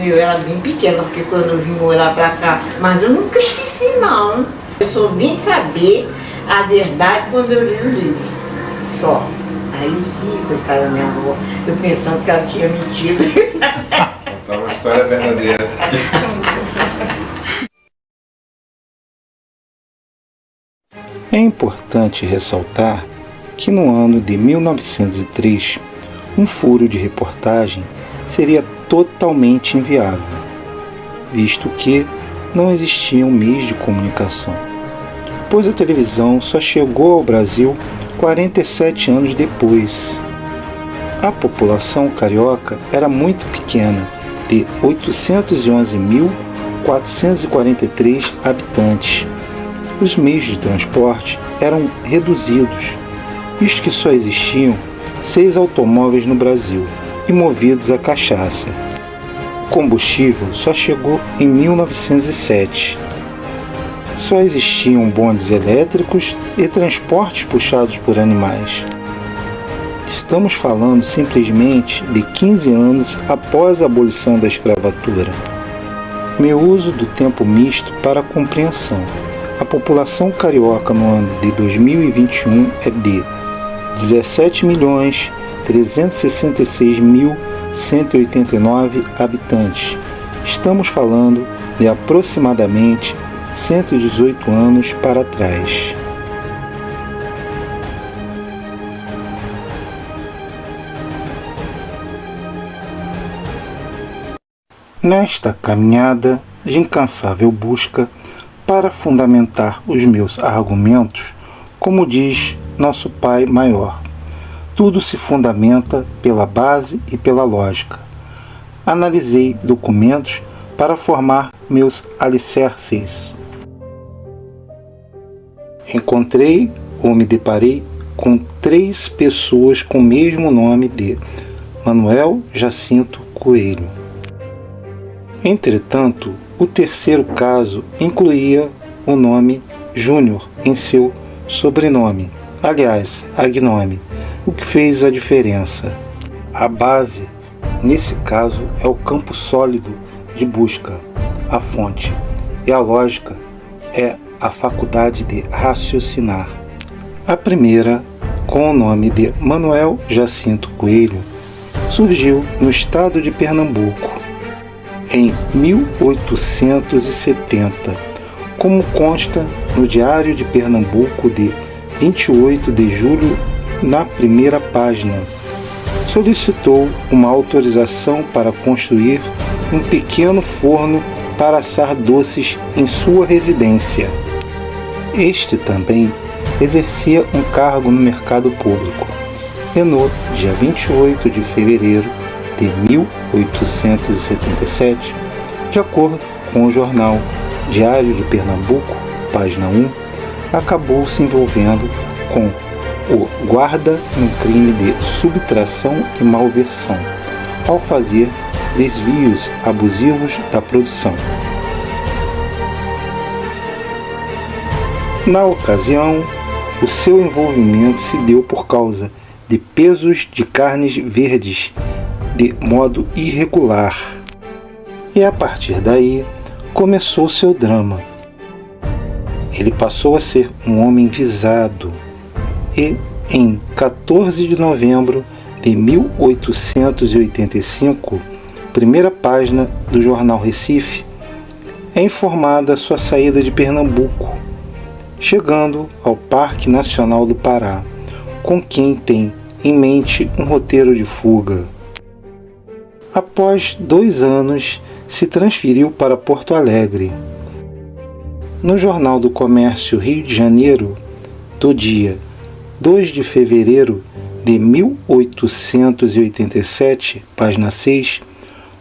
Speaker 4: Eu era bem pequena, porque quando eu vim morar pra cá, mas eu nunca esqueci não. Eu só vim saber a verdade quando eu li o livro, só. Aí sim, coitada da minha avó, eu pensando que ela tinha mentido.
Speaker 7: Contar uma história verdadeira.
Speaker 2: É importante ressaltar que no ano de 1903, um furo de reportagem seria totalmente inviável, visto que não existiam meios de comunicação, pois a televisão só chegou ao Brasil 47 anos depois. A população carioca era muito pequena, de 811.443 habitantes. Os meios de transporte eram reduzidos, visto que só existiam 6 automóveis no Brasil e movidos a cachaça. O combustível só chegou em 1907. Só existiam bondes elétricos e transportes puxados por animais. Estamos falando simplesmente de 15 anos após a abolição da escravatura. Meu uso do tempo misto para a compreensão. A população carioca no ano de 2021 é de 17.366.189 habitantes. Estamos falando de aproximadamente 118 anos para trás. Nesta caminhada de incansável busca para fundamentar os meus argumentos, como diz nosso Pai Maior, tudo se fundamenta pela base e pela lógica. Analisei documentos para formar meus alicerces. Encontrei ou me deparei com 3 pessoas com o mesmo nome de Manuel Jacinto Coelho. Entretanto, o terceiro caso incluía o nome Júnior em seu sobrenome, aliás, agnome, o que fez a diferença. A base, nesse caso, é o campo sólido de busca, a fonte, e a lógica é a faculdade de raciocinar. A primeira, com o nome de Manuel Jacinto Coelho, surgiu no estado de Pernambuco em 1870, como consta no Diário de Pernambuco de 28 de julho, na primeira página. Solicitou uma autorização para construir um pequeno forno para assar doces em sua residência. Este também exercia um cargo no mercado público e no dia 28 de fevereiro de 1877, de acordo com o jornal Diário de Pernambuco, página 1, acabou se envolvendo com o guarda no crime de subtração e malversão, ao fazer desvios abusivos da produção. Na ocasião, o seu envolvimento se deu por causa de pesos de carnes verdes de modo irregular. E a partir daí começou seu drama. Ele passou a ser um homem visado e, em 14 de novembro de 1885, primeira página do jornal Recife, é informada sua saída de Pernambuco, chegando ao Parque Nacional do Pará, com quem tem em mente um roteiro de fuga. Após 2 anos, se transferiu para Porto Alegre. No Jornal do Comércio Rio de Janeiro, do dia 2 de fevereiro de 1887, página 6,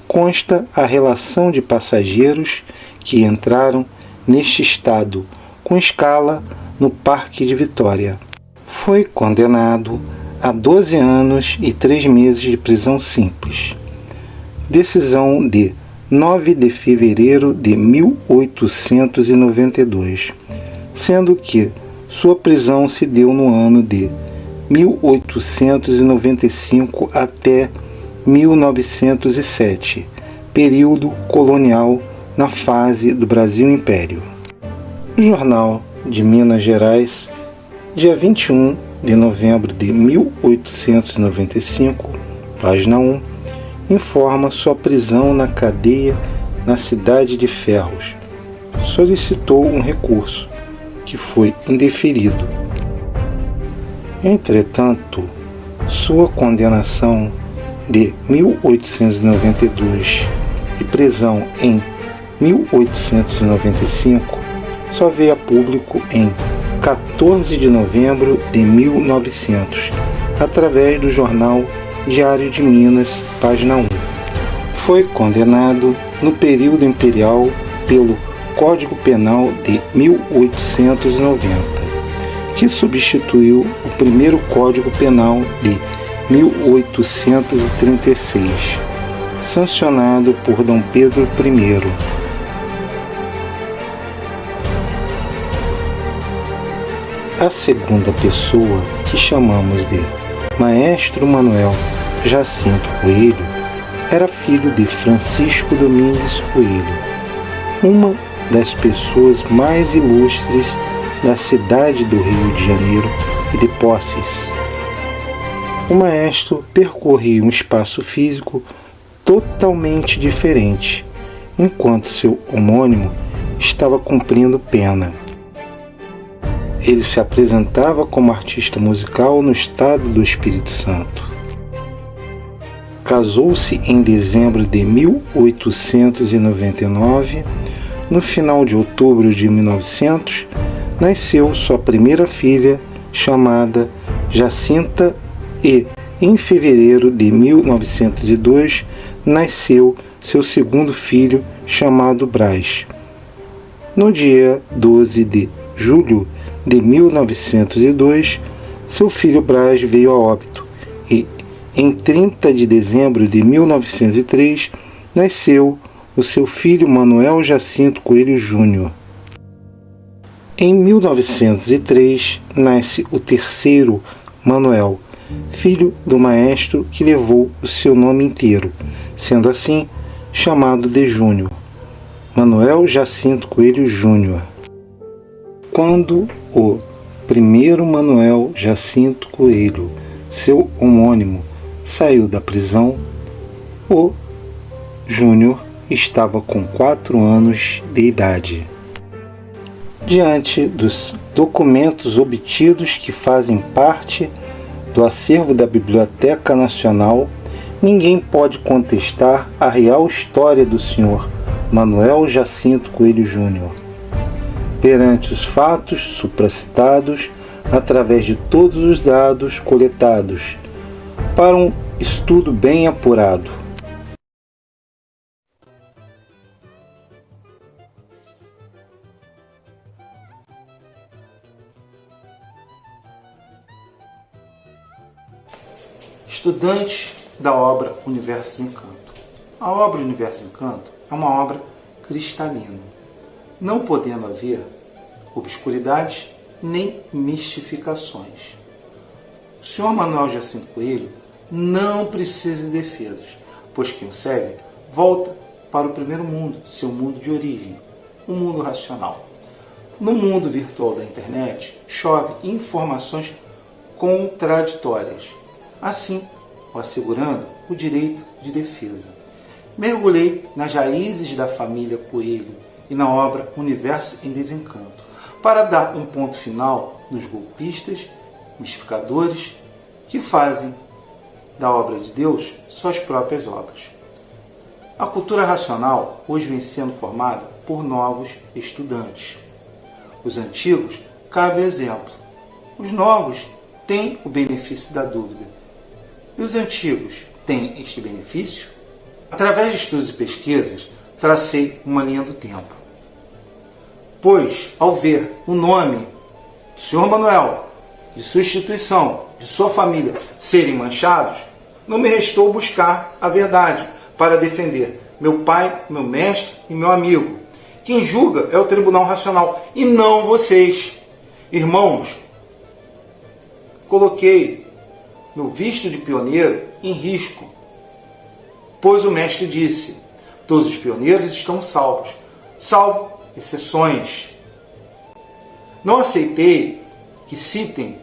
Speaker 2: consta a relação de passageiros que entraram neste estado com escala no Parque de Vitória. Foi condenado a 12 anos e 3 meses de prisão simples. Decisão de 9 de fevereiro de 1892, sendo que sua prisão se deu no ano de 1895 até 1907, período colonial na fase do Brasil Império. O Jornal de Minas Gerais, dia 21 de novembro de 1895, página 1, informa sua prisão na cadeia na cidade de Ferros. Solicitou um recurso, que foi indeferido. Entretanto, sua condenação de 1892 e prisão em 1895 só veio a público em 14 de novembro de 1900, através do jornal Diário de Minas, página 1. Foi condenado no período imperial pelo Código Penal de 1890, que substituiu o primeiro Código Penal de 1836, sancionado por Dom Pedro I. A segunda pessoa, que chamamos de Maestro Manuel Jacinto Coelho, era filho de Francisco Domingues Coelho, uma das pessoas mais ilustres da cidade do Rio de Janeiro e de Posses. O maestro percorria um espaço físico totalmente diferente, enquanto seu homônimo estava cumprindo pena. Ele se apresentava como artista musical no estado do Espírito Santo. Casou-se em dezembro de 1899. No final de outubro de 1900, nasceu sua primeira filha, chamada Jacinta, e, em fevereiro de 1902, nasceu seu segundo filho, chamado Brás. No dia 12 de julho de 1902, seu filho Brás veio a óbito e, em 30 de dezembro de 1903, nasceu o seu filho Manuel Jacinto Coelho Júnior. Em 1903, nasce o terceiro Manuel, filho do maestro que levou o seu nome inteiro, sendo assim chamado de Júnior, Manuel Jacinto Coelho Júnior. Quando o primeiro Manuel Jacinto Coelho, seu homônimo, saiu da prisão, o Júnior estava com 4 anos de idade. Diante dos documentos obtidos que fazem parte do acervo da Biblioteca Nacional, ninguém pode contestar a real história do Sr. Manuel Jacinto Coelho Júnior. Perante os fatos supracitados, através de todos os dados coletados, para um estudo bem apurado. Estudante da obra Universo Encanto. A obra Universo Encanto é uma obra cristalina, não podendo haver obscuridades nem mistificações. O Sr. Manuel Jacinto Coelho não precisa de defesas, pois quem o segue volta para o primeiro mundo, seu mundo de origem, o mundo racional. No mundo virtual da internet, chove informações contraditórias, assim o assegurando o direito de defesa. Mergulhei nas raízes da família Coelho e na obra Universo em Desencanto, para dar um ponto final nos golpistas, mistificadores, que fazem da obra de Deus suas próprias obras. A cultura racional hoje vem sendo formada por novos estudantes. Os antigos cabe o exemplo. Os novos têm o benefício da dúvida. E os antigos têm este benefício? Através de estudos e pesquisas, tracei uma linha do tempo. Pois, ao ver o nome do Sr. Manuel, de sua instituição, de sua família serem manchados, não me restou buscar a verdade para defender meu pai, meu mestre e meu amigo. Quem julga é o Tribunal Racional e não vocês. Irmãos, coloquei meu visto de pioneiro em risco, pois o mestre disse: todos os pioneiros estão salvos, salvo exceções. Não aceitei que citem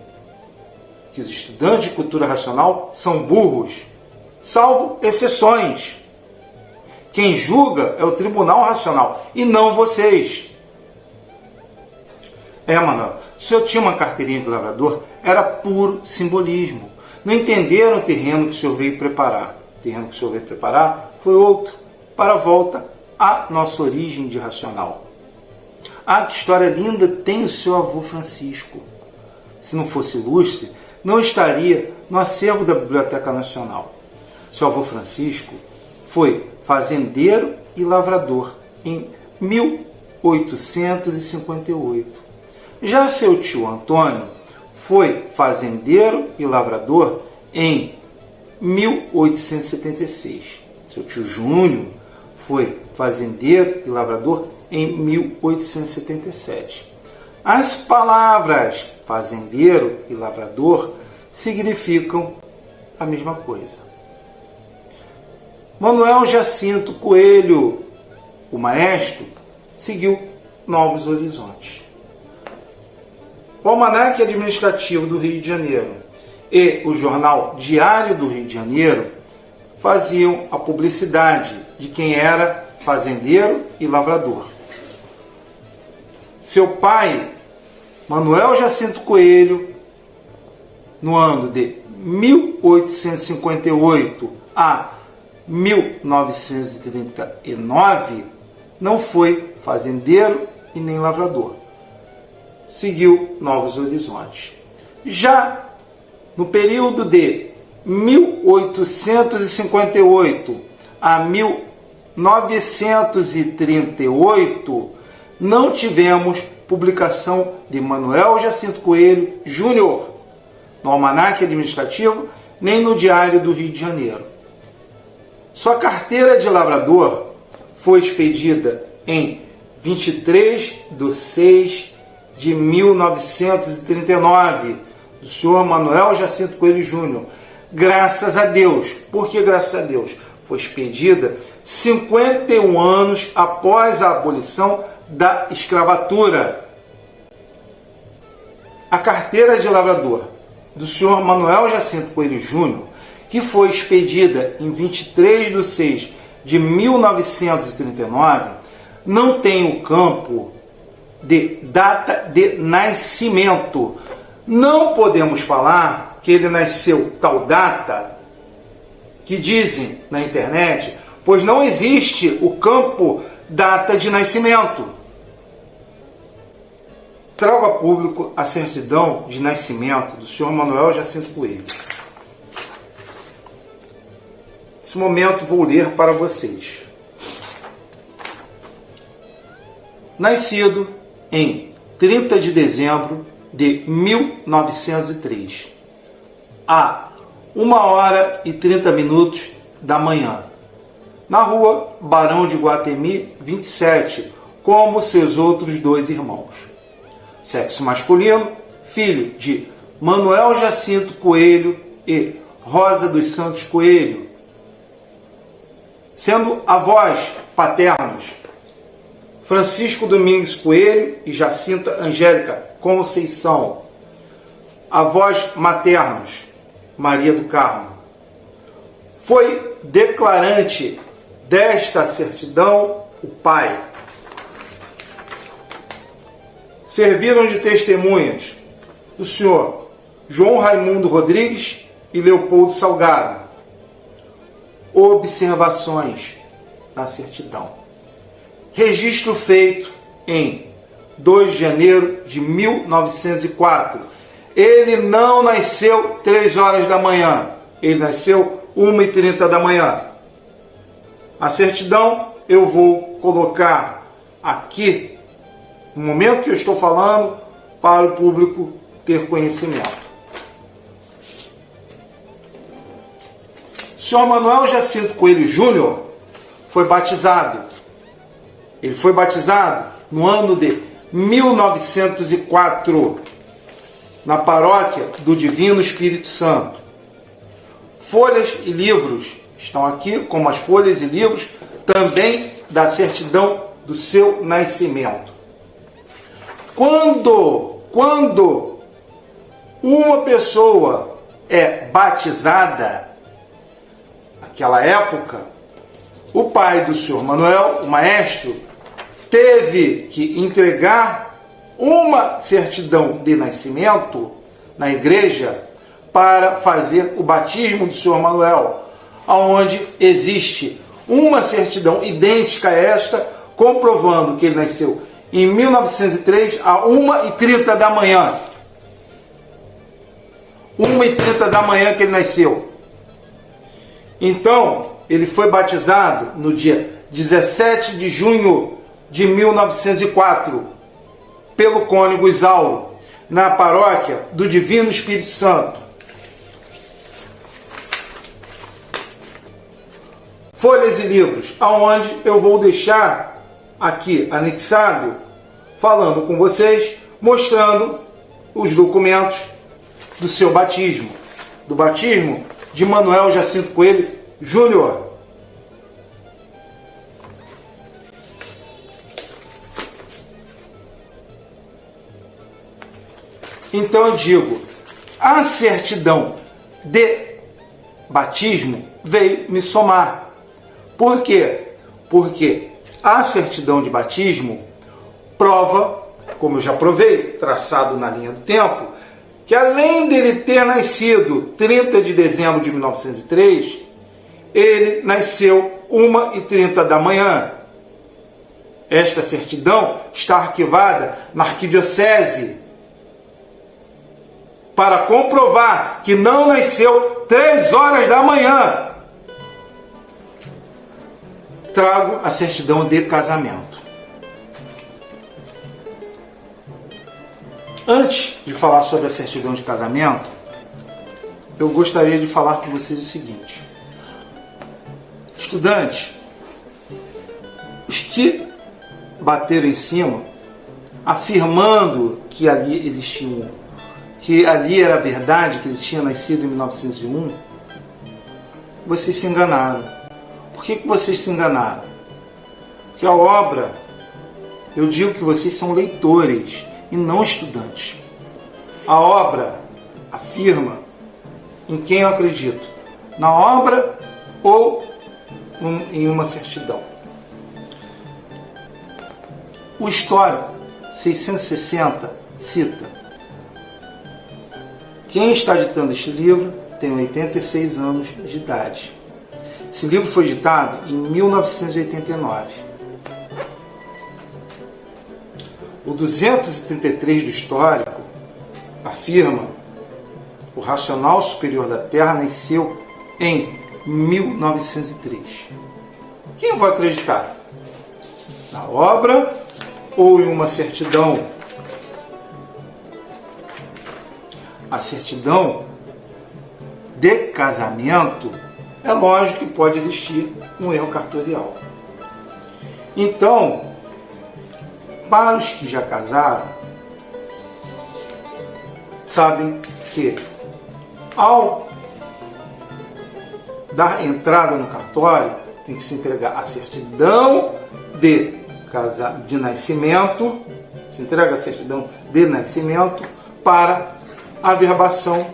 Speaker 2: que os estudantes de cultura racional são burros, salvo exceções. Quem julga é o Tribunal Racional e não vocês. Manuel, se eu tinha uma carteirinha de lavrador, era puro simbolismo. Não entenderam o terreno que o senhor veio preparar. O terreno que o senhor veio preparar foi outro, para a volta à nossa origem de racional. Ah, que história linda tem o seu avô Francisco. Se não fosse ilustre, não estaria no acervo da Biblioteca Nacional. Seu avô Francisco foi fazendeiro e lavrador em 1858. Já seu tio Antônio foi fazendeiro e lavrador em 1876. Seu tio Júnior foi fazendeiro e lavrador em 1877. As palavras fazendeiro e lavrador significam a mesma coisa. Manuel Jacinto Coelho, o maestro, seguiu novos horizontes. O Almanaque Administrativo do Rio de Janeiro e o Jornal Diário do Rio de Janeiro faziam a publicidade de quem era fazendeiro e lavrador. seu pai, Manuel Jacinto Coelho, no ano de 1858 a 1939, não foi fazendeiro e nem lavrador. Seguiu novos horizontes. Já no período de 1858 a 1938, não tivemos publicação de Manuel Jacinto Coelho Júnior no Almanaque Administrativo, nem no Diário do Rio de Janeiro. Sua carteira de lavrador foi expedida em 23/6/1939, do senhor Manuel Jacinto Coelho Júnior. Graças a Deus. Por que graças a Deus? Foi expedida 51 anos após a abolição da escravatura. A carteira de lavrador do senhor Manuel Jacinto Coelho Júnior, que foi expedida em 23/6/1939, não tem o campo de data de nascimento. Não podemos falar que ele nasceu tal data, que dizem na internet, pois não existe o campo data de nascimento. Trago a público a certidão de nascimento do senhor Manuel Jacinto Coelho. Nesse momento vou ler para vocês. Nascido em 30 de dezembro de 1903, a 1h30 da manhã, na rua Barão de Guatemi, 27, como seus outros dois irmãos. Sexo masculino, filho de Manuel Jacinto Coelho e Rosa dos Santos Coelho, sendo avós paternos Francisco Domingos Coelho e Jacinta Angélica Conceição, avós maternos Maria do Carmo. Foi declarante desta certidão o pai. Serviram de testemunhas o senhor João Raimundo Rodrigues e Leopoldo Salgado. Observações na certidão. Registro feito em 2 de janeiro de 1904. Ele não nasceu 3 horas da manhã. Ele nasceu 1h30 da manhã. A certidão eu vou colocar aqui no momento que eu estou falando, para o público ter conhecimento. O senhor Manuel Jacinto Coelho Júnior foi batizado. Ele foi batizado no ano de 1904, na paróquia do Divino Espírito Santo. Folhas e livros estão aqui, como as folhas e livros também da certidão do seu nascimento. Quando uma pessoa é batizada, naquela época, o pai do senhor Manuel, o maestro, teve que entregar uma certidão de nascimento na igreja para fazer o batismo do senhor Manuel, onde existe uma certidão idêntica a esta, comprovando que ele nasceu em 1903 a 1h30 da manhã. 1h30 da manhã que ele nasceu. Então, ele foi batizado no dia 17 de junho de 1904, pelo cônego Isauro, na paróquia do Divino Espírito Santo. Folhas e livros, aonde eu vou deixar aqui anexado, falando com vocês, mostrando os documentos do seu batismo, do batismo de Manuel Jacinto Coelho Júnior. Então eu digo, a certidão de batismo veio me somar. Por quê? Porque a certidão de batismo prova como eu já provei, traçado na linha do tempo, que além dele ter nascido 30 de dezembro de 1903, ele nasceu 1h30 da manhã. Esta certidão está arquivada na arquidiocese para comprovar que não nasceu 3 horas da manhã. Trago a certidão de casamento. Antes de falar sobre a certidão de casamento, eu gostaria de falar com vocês o seguinte. Estudantes, os que bateram em cima, afirmando que ali existia que ali era verdade, que ele tinha nascido em 1901, vocês se enganaram. Por que vocês se enganaram? Porque a obra, eu digo que vocês são leitores e não estudantes. A obra afirma em quem eu acredito, na obra ou em uma certidão. O histórico 660 cita: quem está ditando este livro tem 86 anos de idade. Esse livro foi ditado em 1989. O 233 do histórico afirma: o racional superior da Terra nasceu em 1903. Quem eu vou acreditar? Na obra ou em uma certidão? A certidão de casamento, é lógico que pode existir um erro cartorial. Então, para os que já casaram, sabem que ao dar entrada no cartório, tem que se entregar a certidão de nascimento, se entrega a certidão de nascimento para a averbação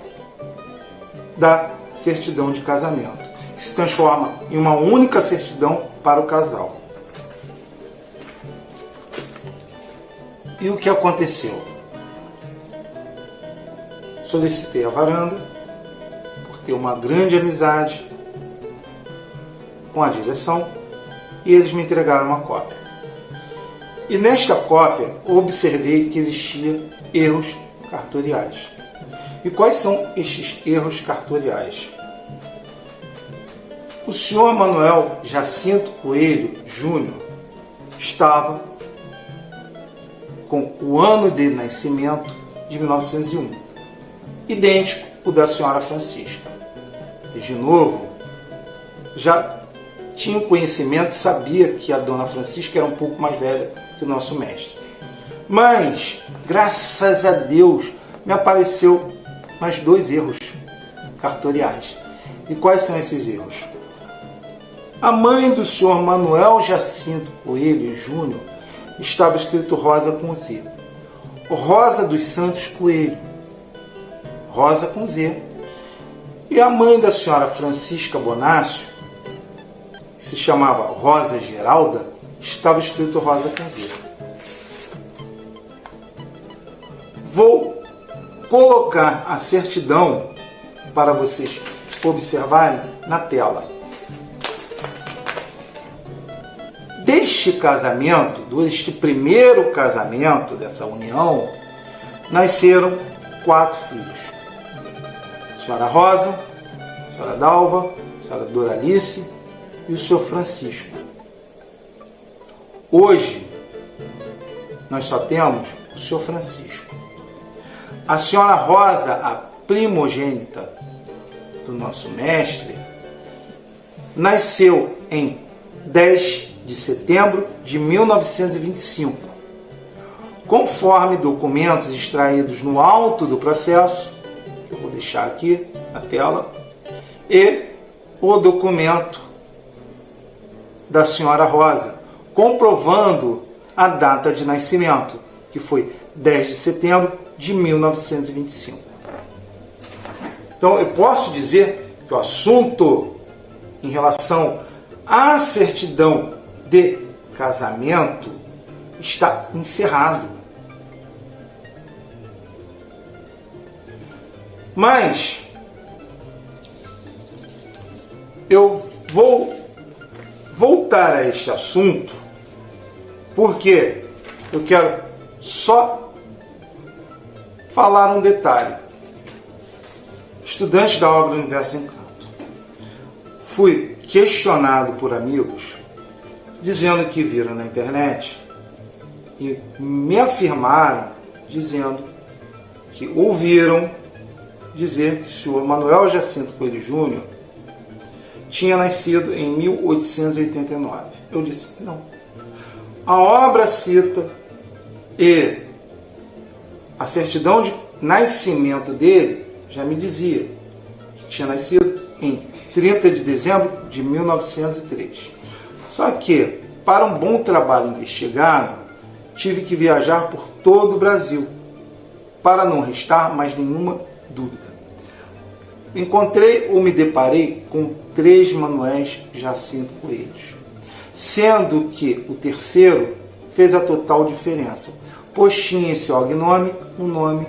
Speaker 2: da certidão de casamento, que se transforma em uma única certidão para o casal. E o que aconteceu? Solicitei a varanda por ter uma grande amizade com a direção e eles me entregaram uma cópia. E nesta cópia observei que existia erros cartoriais. E quais são estes erros cartoriais? O senhor Manuel Jacinto Coelho Júnior estava com o ano de nascimento de 1901, idêntico ao da senhora Francisca. E de novo, já tinha conhecimento, sabia que a dona Francisca era um pouco mais velha que o nosso mestre. Mas, graças a Deus, me apareceu mais 2 erros cartoriais. E quais são esses erros? A mãe do senhor Manuel Jacinto Coelho Júnior estava escrito Rosa com Z. Rosa dos Santos Coelho. Rosa com Z. E a mãe da senhora Francisca Bonácio, que se chamava Rosa Geralda, estava escrito Rosa com Z. Vou colocar a certidão para vocês observarem na tela. Deste casamento, deste primeiro casamento, dessa união, nasceram 4 filhos. A senhora Rosa, a senhora Dalva, a senhora Doralice e o senhor Francisco. Hoje, nós só temos o senhor Francisco. A senhora Rosa, a primogênita do nosso mestre, nasceu em 10 de setembro de 1925. Conforme documentos extraídos no auto do processo, que eu vou deixar aqui na tela, e o documento da senhora Rosa, comprovando a data de nascimento, que foi 10 de setembro de 1925. Então, eu posso dizer que o assunto em relação à certidão de casamento está encerrado. Mas eu vou voltar a este assunto porque eu quero só falar um detalhe. Estudante da obra Universo Encanto, fui questionado por amigos dizendo que viram na internet e me afirmaram dizendo que ouviram dizer que o senhor Manuel Jacinto Coelho Júnior tinha nascido em 1889. Eu disse não. A obra cita e a certidão de nascimento dele já me dizia que tinha nascido em 30 de dezembro de 1903. Só que, para um bom trabalho investigado, tive que viajar por todo o Brasil para não restar mais nenhuma dúvida. Encontrei ou me deparei com 3 Manuéis Jacinto Coelhos, sendo que o terceiro fez a total diferença, pois tinha em seu agnome o nome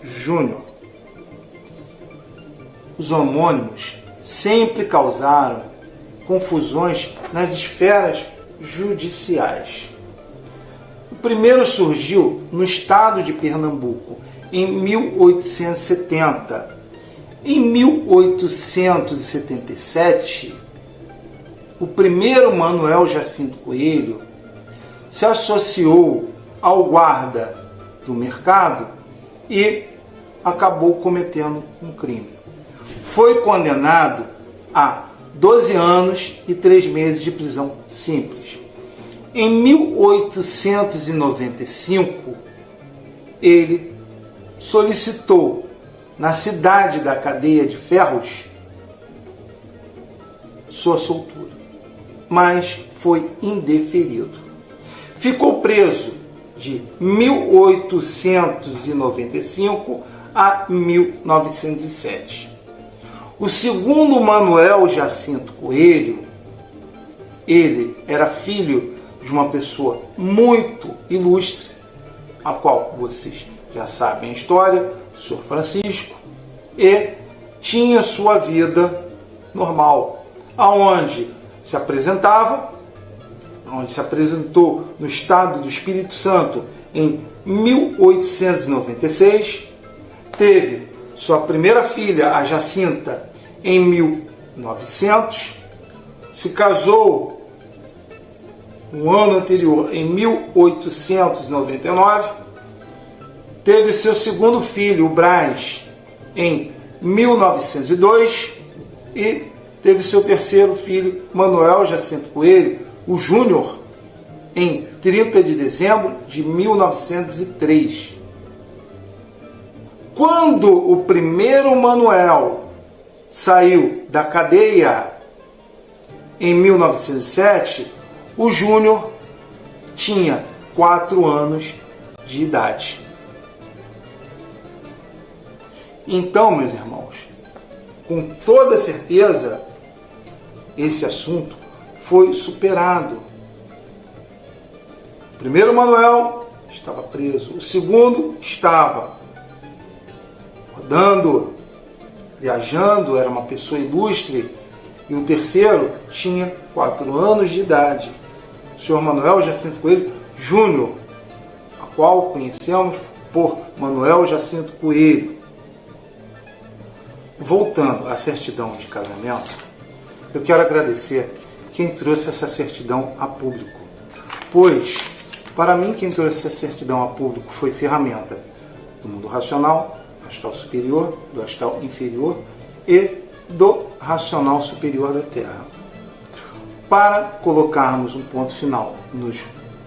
Speaker 2: Júnior. Os homônimos sempre causaram confusões nas esferas judiciais. O primeiro surgiu no estado de Pernambuco, em 1870. Em 1877, o primeiro Manuel Jacinto Coelho se associou ao guarda do mercado e acabou cometendo um crime. Foi condenado a 12 anos e 3 meses de prisão simples. Em 1895, ele solicitou na cidade da cadeia de Ferros sua soltura, mas foi indeferido. Ficou preso de 1895 a 1907. O segundo Manuel Jacinto Coelho, ele era filho de uma pessoa muito ilustre, a qual vocês já sabem a história, o Sr. Francisco, e tinha sua vida normal, aonde se apresentou no estado do Espírito Santo em 1896, teve sua primeira filha, a Jacinta, em 1900, se casou no ano anterior, em 1899, teve seu segundo filho, o Braz, em 1902, e teve seu terceiro filho, Manuel Jacinto Coelho, o Júnior, em 30 de dezembro de 1903. Quando o primeiro Manuel saiu da cadeia em 1907, o Júnior tinha 4 anos de idade. Então, meus irmãos, com toda certeza, esse assunto foi superado. O primeiro Manuel estava preso, o segundo estava rodando, viajando, era uma pessoa ilustre, e o terceiro tinha 4 anos de idade. O senhor Manuel Jacinto Coelho Júnior, a qual conhecemos por Manuel Jacinto Coelho. Voltando à certidão de casamento, eu quero agradecer quem trouxe essa certidão a público, pois, para mim, quem trouxe essa certidão a público foi ferramenta do mundo racional, astral superior, do astral inferior e do racional superior da Terra, para colocarmos um ponto final nos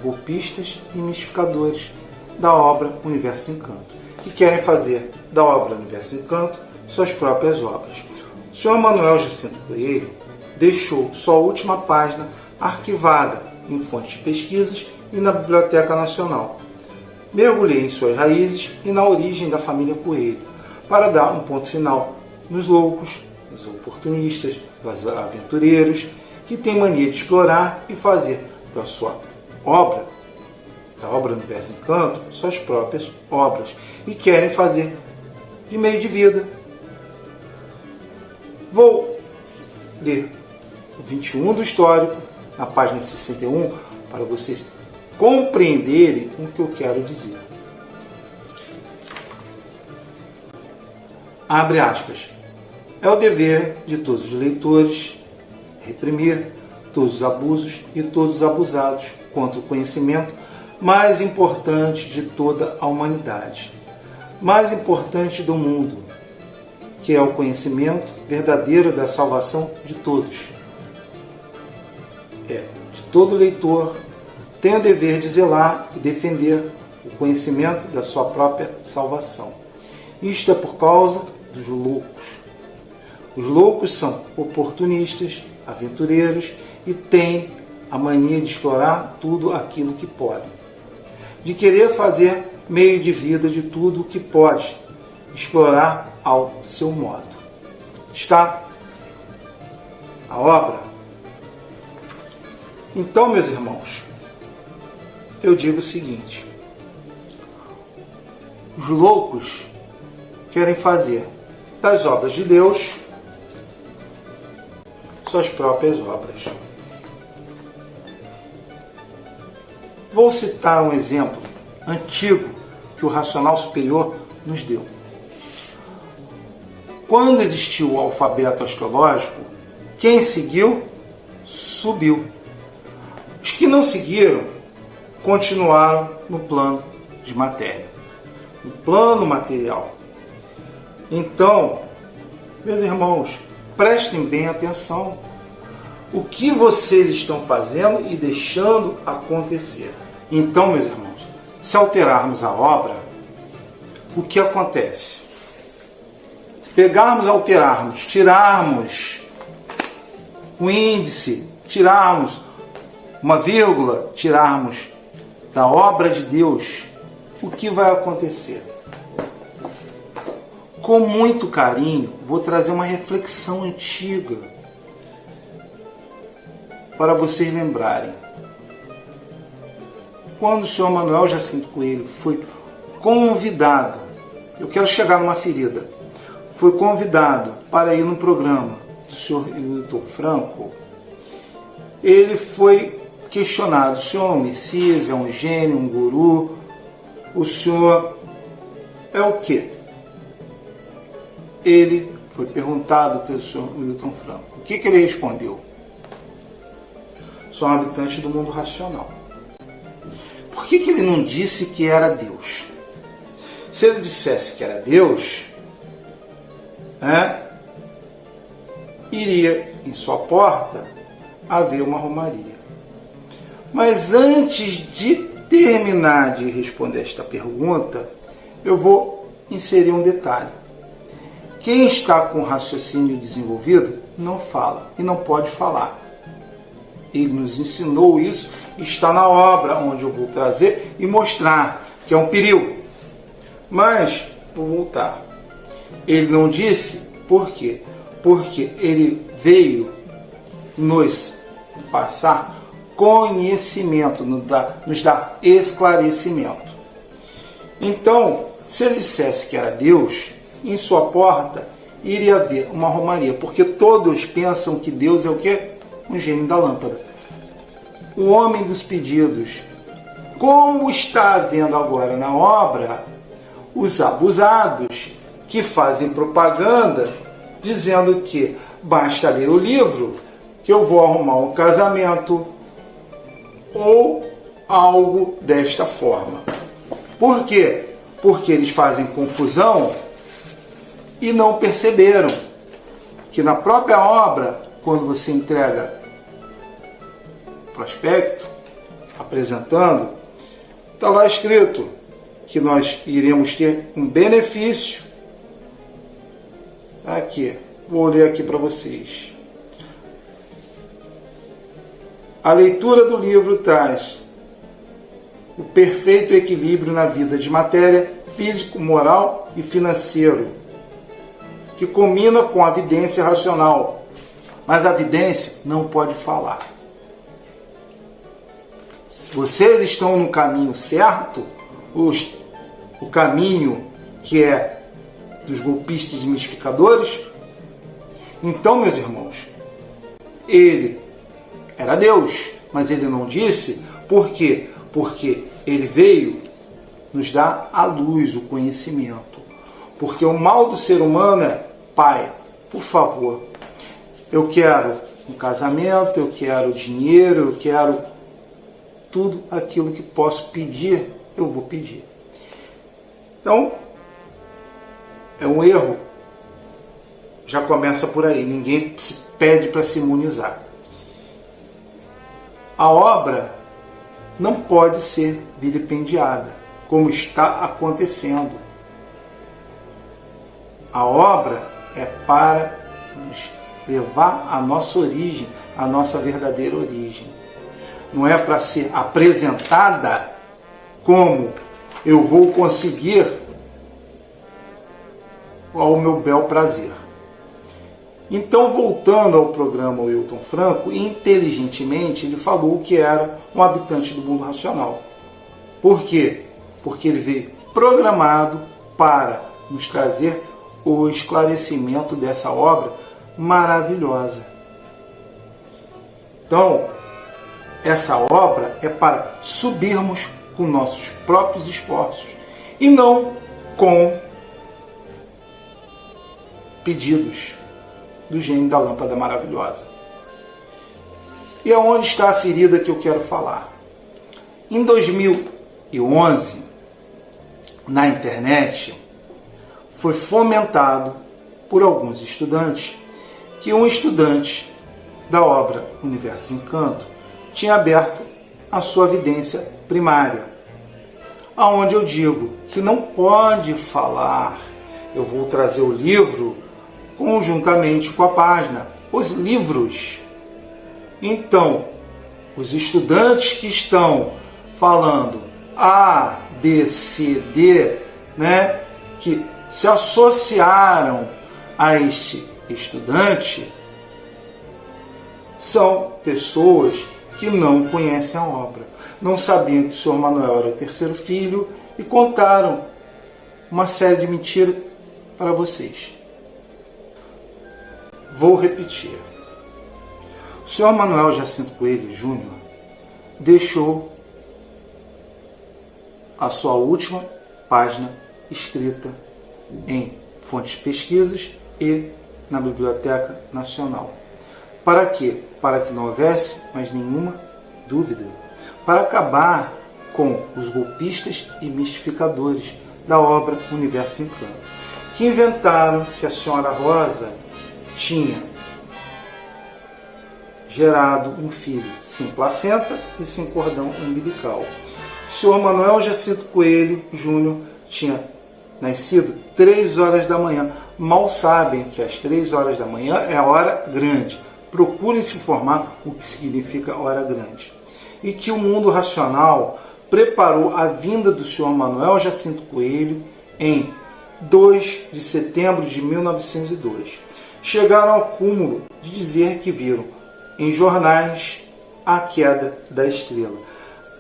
Speaker 2: golpistas e mistificadores da obra Universo Encanto, que querem fazer da obra Universo Encanto suas próprias obras. O senhor Manuel Jacinto Coelho deixou sua última página arquivada em fontes de pesquisas e na Biblioteca Nacional. Mergulhei em suas raízes e na origem da família Coelho, para dar um ponto final nos loucos, nos oportunistas, nos aventureiros, que têm mania de explorar e fazer da sua obra, da obra Universo Encanto, suas próprias obras, e querem fazer de meio de vida Vou ler o 21 do histórico, na página 61, para vocês compreenderem o que eu quero dizer. Abre aspas. É o dever de todos os leitores reprimir todos os abusos e todos os abusados contra o conhecimento mais importante de toda a humanidade, mais importante do mundo, que é o conhecimento verdadeiro da salvação de todos. De todo leitor tem o dever de zelar e defender o conhecimento da sua própria salvação. Isto é por causa dos loucos. Os loucos são oportunistas, aventureiros e têm a mania de explorar tudo aquilo que podem, de querer fazer meio de vida de tudo o que pode, explorar ao seu modo. Está a obra? Então, meus irmãos, eu digo o seguinte: os loucos querem fazer das obras de Deus suas próprias obras. Vou citar um exemplo antigo que o racional superior nos deu. Quando existiu o alfabeto astrológico, quem seguiu, subiu. Os que não seguiram, continuaram no plano de matéria, no plano material. Então, meus irmãos, prestem bem atenção. O que vocês estão fazendo e deixando acontecer. Então, meus irmãos, se alterarmos a obra, o que acontece? Pegarmos, alterarmos, tirarmos o índice, tirarmos uma vírgula, tirarmos da obra de Deus, o que vai acontecer? Com muito carinho, vou trazer uma reflexão antiga para vocês lembrarem. Quando o senhor Manuel Jacinto Coelho foi convidado, eu quero chegar numa ferida, foi convidado para ir no programa do senhor Hilton Franco, ele foi questionado: o senhor é um Messias, é um gênio, um guru, o senhor é o quê? Ele foi perguntado pelo senhor Hilton Franco. O que ele respondeu? Sou um habitante do mundo racional. Por que ele não disse que era Deus? Se ele dissesse que era Deus, iria em sua porta haver uma romaria. Mas antes de terminar de responder esta pergunta, eu vou inserir um detalhe. Quem está com raciocínio desenvolvido não fala e não pode falar. Ele nos ensinou isso, está na obra, onde eu vou trazer e mostrar que é um perigo. Mas, vou voltar. Ele não disse por quê? Porque ele veio nos passar conhecimento, nos dar esclarecimento. Então, se ele dissesse que era Deus, em sua porta iria haver uma romaria, porque todos pensam que Deus é o quê? Um gênio da lâmpada. O homem dos pedidos. Como está havendo agora na obra os abusados que fazem propaganda dizendo que basta ler o livro que eu vou arrumar um casamento ou algo desta forma. Por quê? Porque eles fazem confusão e não perceberam que na própria obra, quando você entrega o prospecto, apresentando, está lá escrito que nós iremos ter um benefício. Aqui, vou ler aqui para vocês. A leitura do livro traz o perfeito equilíbrio na vida de matéria, físico, moral e financeiro, que combina com a vidência racional. Mas a vidência não pode falar. Se vocês estão no caminho certo, o caminho que é dos golpistas e mistificadores, Então, meus irmãos, ele era Deus, mas ele não disse. Por quê? Porque ele veio nos dar a luz, o conhecimento. Porque o mal do ser humano é: pai, por favor, eu quero um casamento, eu quero dinheiro, eu quero tudo aquilo que posso pedir, eu vou pedir. Então, é um erro. Já começa por aí. Ninguém se pede para se imunizar. A obra não pode ser vilipendiada, como está acontecendo. A obra é para nos levar à nossa origem, à nossa verdadeira origem. Não é para ser apresentada como eu vou conseguir ao meu bel prazer. Então, voltando ao programa Wilton Franco, inteligentemente ele falou que era um habitante do mundo racional. Por quê? Porque ele veio programado para nos trazer o esclarecimento dessa obra maravilhosa. Então, essa obra é para subirmos com nossos próprios esforços e não com pedidos do gênio da lâmpada maravilhosa. E aonde está a ferida que eu quero falar? Em 2011, na internet, foi fomentado por alguns estudantes que um estudante da obra Universo Encanto tinha aberto a sua vidência primária, aonde eu digo que não pode falar. Eu vou trazer o livro conjuntamente com a página, os livros. Então, os estudantes que estão falando A, B, C, D, né, que se associaram a este estudante, são pessoas que não conhecem a obra. Não sabiam que o Sr. Manuel era o terceiro filho e contaram uma série de mentiras para vocês. Vou repetir. O Sr. Manuel Jacinto Coelho Júnior deixou a sua última página escrita em fontes de pesquisas e na Biblioteca Nacional. Para quê? Para que não houvesse mais nenhuma dúvida. Para acabar com os golpistas e mistificadores da obra Universo Encanto, que inventaram que a Senhora Rosa tinha gerado um filho sem placenta e sem cordão umbilical. O Sr. Manuel Jacinto Coelho Júnior tinha nascido 3 horas da manhã. Mal sabem que às 3 horas da manhã é a hora grande. Procurem se informar o que significa hora grande. E que o mundo racional preparou a vinda do Sr. Manuel Jacinto Coelho em 2 de setembro de 1902. Chegaram ao cúmulo de dizer que viram em jornais a queda da estrela.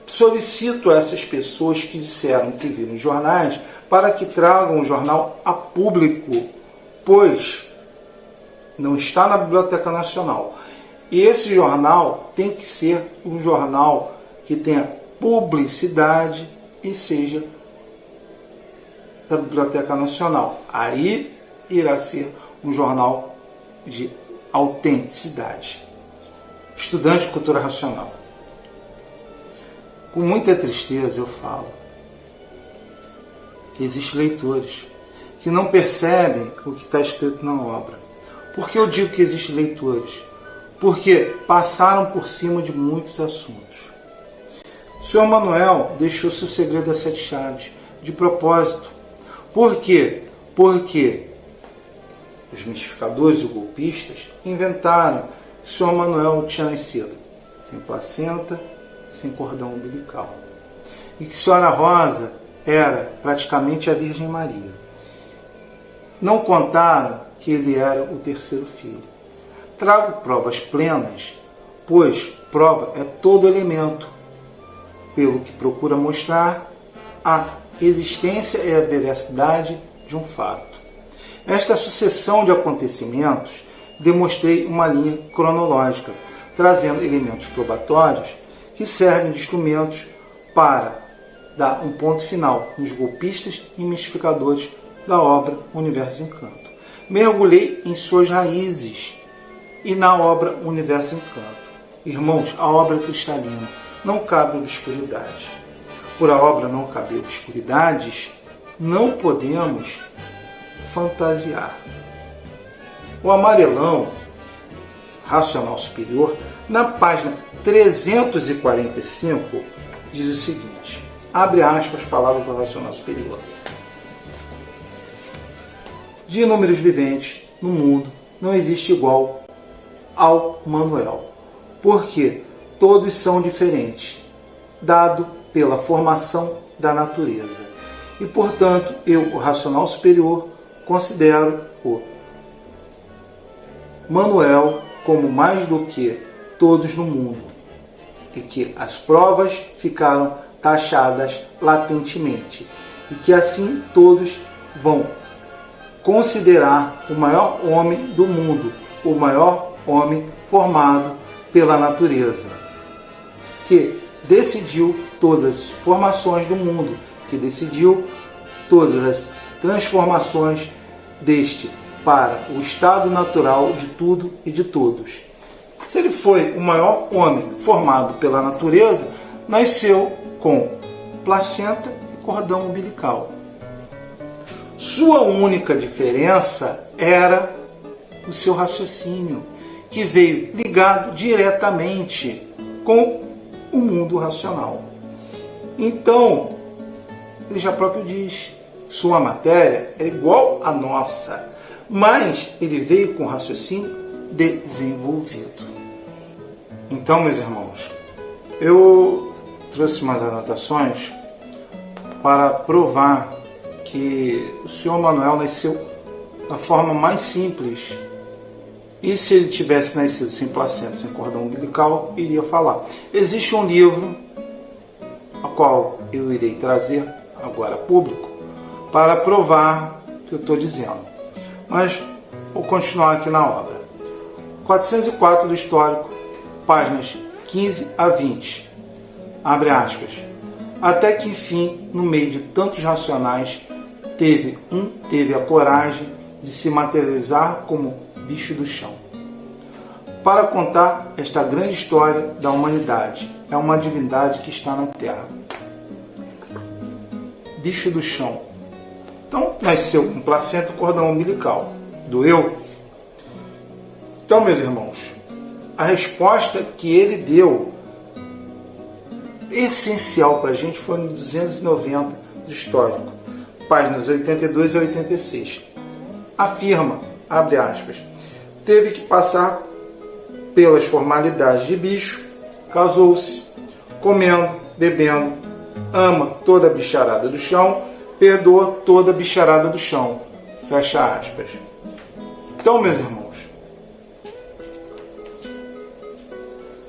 Speaker 2: Solicito a essas pessoas que disseram que viram em jornais para que tragam o jornal a público, pois não está na Biblioteca Nacional. E esse jornal tem que ser um jornal que tenha publicidade e seja da Biblioteca Nacional. Aí irá ser um jornal de autenticidade. Estudante de cultura racional. Com muita tristeza eu falo que existem leitores que não percebem o que está escrito na obra. Por que eu digo que existem leitores? Porque passaram por cima de muitos assuntos. O Sr. Manuel deixou seu segredo das 7 chaves, de propósito. Por quê? Porque os mistificadores e golpistas inventaram que o Sr. Manuel tinha nascido sem placenta, sem cordão umbilical. E que a Senhora Rosa era praticamente a Virgem Maria. Não contaram que ele era o terceiro filho. Trago provas plenas, pois prova é todo elemento, pelo que procura mostrar a existência e a veracidade de um fato. Esta sucessão de acontecimentos demonstrei uma linha cronológica, trazendo elementos probatórios que servem de instrumentos para dar um ponto final nos golpistas e mistificadores da obra Universo Encanto. Mergulhei em suas raízes e na obra Universo Encanto. Irmãos, a obra é cristalina, não cabe obscuridade. Por a obra não caber obscuridades, não podemos fantasiar. O amarelão, Racional Superior, na página 345, diz o seguinte, abre aspas, palavras do Racional Superior. De inúmeros viventes no mundo, não existe igual ao Manuel, porque todos são diferentes, dado pela formação da natureza. E, portanto, eu, o Racional Superior, considero o Manuel como mais do que todos no mundo, e que as provas ficaram taxadas latentemente, e que assim todos vão considerar o maior homem do mundo, o maior homem formado pela natureza, que decidiu todas as formações do mundo, que decidiu todas as transformações deste para o estado natural de tudo e de todos. Se ele foi o maior homem formado pela natureza, nasceu com placenta e cordão umbilical. Sua única diferença era o seu raciocínio, que veio ligado diretamente com o mundo racional. Então, ele já próprio diz, sua matéria é igual à nossa, mas ele veio com raciocínio desenvolvido. Então, meus irmãos, eu trouxe umas anotações para provar que o senhor Manuel nasceu da forma mais simples. E se ele tivesse nascido sem placenta, sem cordão umbilical, iria falar. Existe um livro, a qual eu irei trazer agora a público, para provar o que eu estou dizendo. Mas vou continuar aqui na obra. 404 do Histórico, páginas 15 a 20. Abre aspas. Até que, enfim, no meio de tantos racionais, teve a coragem de se materializar como bicho do chão. Para contar esta grande história da humanidade, é uma divindade que está na Terra. Bicho do chão. Então, nasceu com placenta e cordão umbilical. Doeu? Então, meus irmãos, a resposta que ele deu, essencial para a gente, foi no 290 do Histórico, páginas 82 a 86. Afirma, abre aspas, teve que passar pelas formalidades de bicho, casou-se, comendo, bebendo, ama toda a bicharada do chão, perdoa toda a bicharada do chão. Fecha aspas. Então, meus irmãos,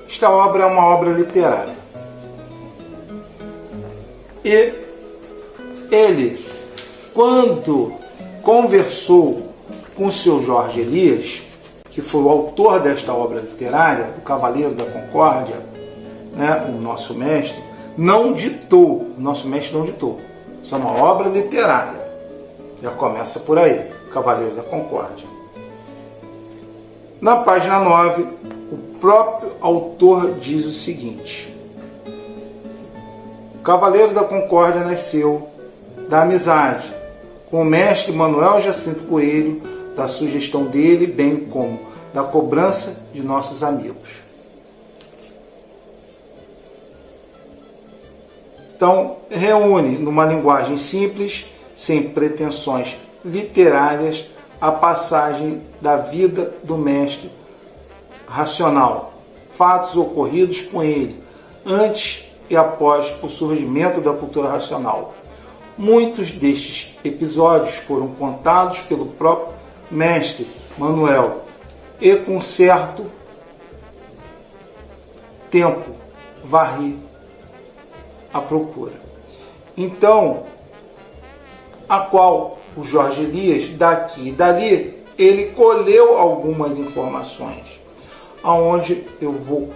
Speaker 2: esta obra é uma obra literária. E ele, quando conversou com o seu Jorge Elias, que foi o autor desta obra literária, do Cavaleiro da Concórdia, né, o nosso mestre, não ditou. O nosso mestre não ditou. Isso é uma obra literária. Já começa por aí, Cavaleiro da Concórdia. Na página 9, o próprio autor diz o seguinte: o Cavaleiro da Concórdia nasceu da amizade com o mestre Manuel Jacinto Coelho, da sugestão dele, bem como da cobrança de nossos amigos. Então, reúne numa linguagem simples, sem pretensões literárias, a passagem da vida do mestre racional, fatos ocorridos com ele, antes e após o surgimento da cultura racional. Muitos destes episódios foram contados pelo próprio mestre Manuel, e com certo tempo varri a procura. Então, a qual o Jorge Elias, daqui e dali, ele colheu algumas informações, aonde eu vou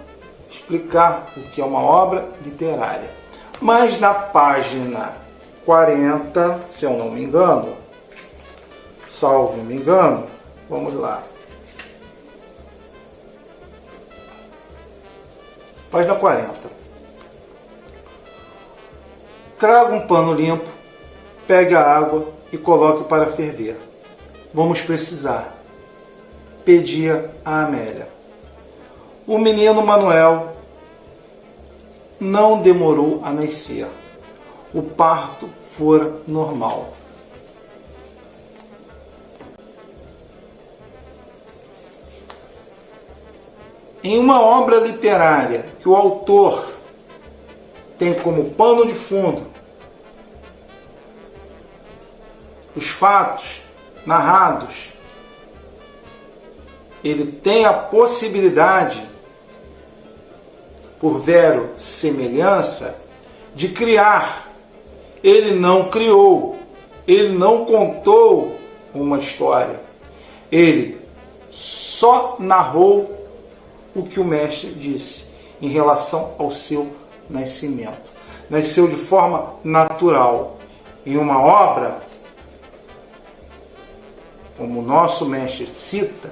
Speaker 2: explicar o que é uma obra literária. Mas na página 40, se eu não me engano, salvo me engano, vamos lá. Página 40. Traga um pano limpo, pegue a água e coloque para ferver. Vamos precisar, pedia a Amélia. O menino Manuel não demorou a nascer. O parto fora normal. Em uma obra literária que o autor tem como pano de fundo os fatos narrados, ele tem a possibilidade, por verossemelhança, de criar. Ele não criou, ele não contou uma história, ele só narrou o que o mestre disse em relação ao seu nascimento. Nasceu de forma natural. Em uma obra, como o nosso mestre cita,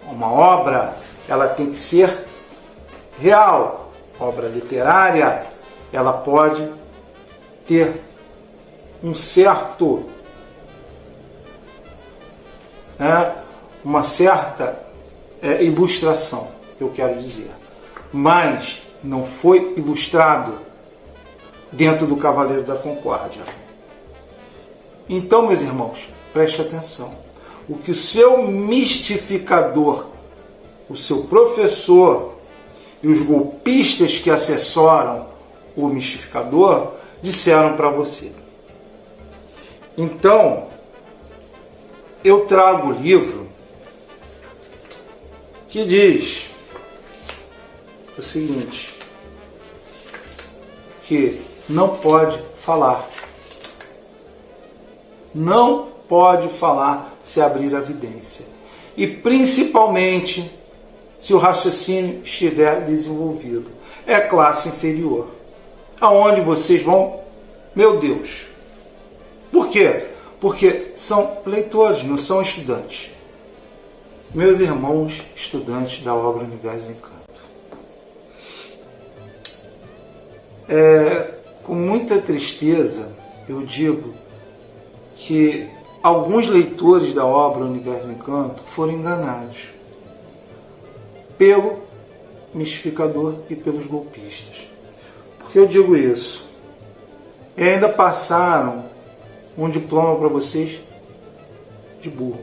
Speaker 2: uma obra, ela tem que ser real. Obra literária, ela pode ter um certo, uma certa ilustração, que eu quero dizer. Mas não foi ilustrado dentro do Cavaleiro da Concórdia. Então, meus irmãos, preste atenção. O que o seu mistificador, o seu professor e os golpistas que assessoram o mistificador disseram para você. Então, eu trago o livro que diz o seguinte, que não pode falar. Não pode falar se abrir a evidência. E principalmente se o raciocínio estiver desenvolvido. É classe inferior. Aonde vocês vão, meu Deus. Por quê? Porque são leitores, não são estudantes. Meus irmãos estudantes da obra Universo em Encanto. Com muita tristeza, eu digo que alguns leitores da obra Universo em Encanto foram enganados pelo mistificador e pelos golpistas. Por que eu digo isso? E ainda passaram um diploma para vocês de burro.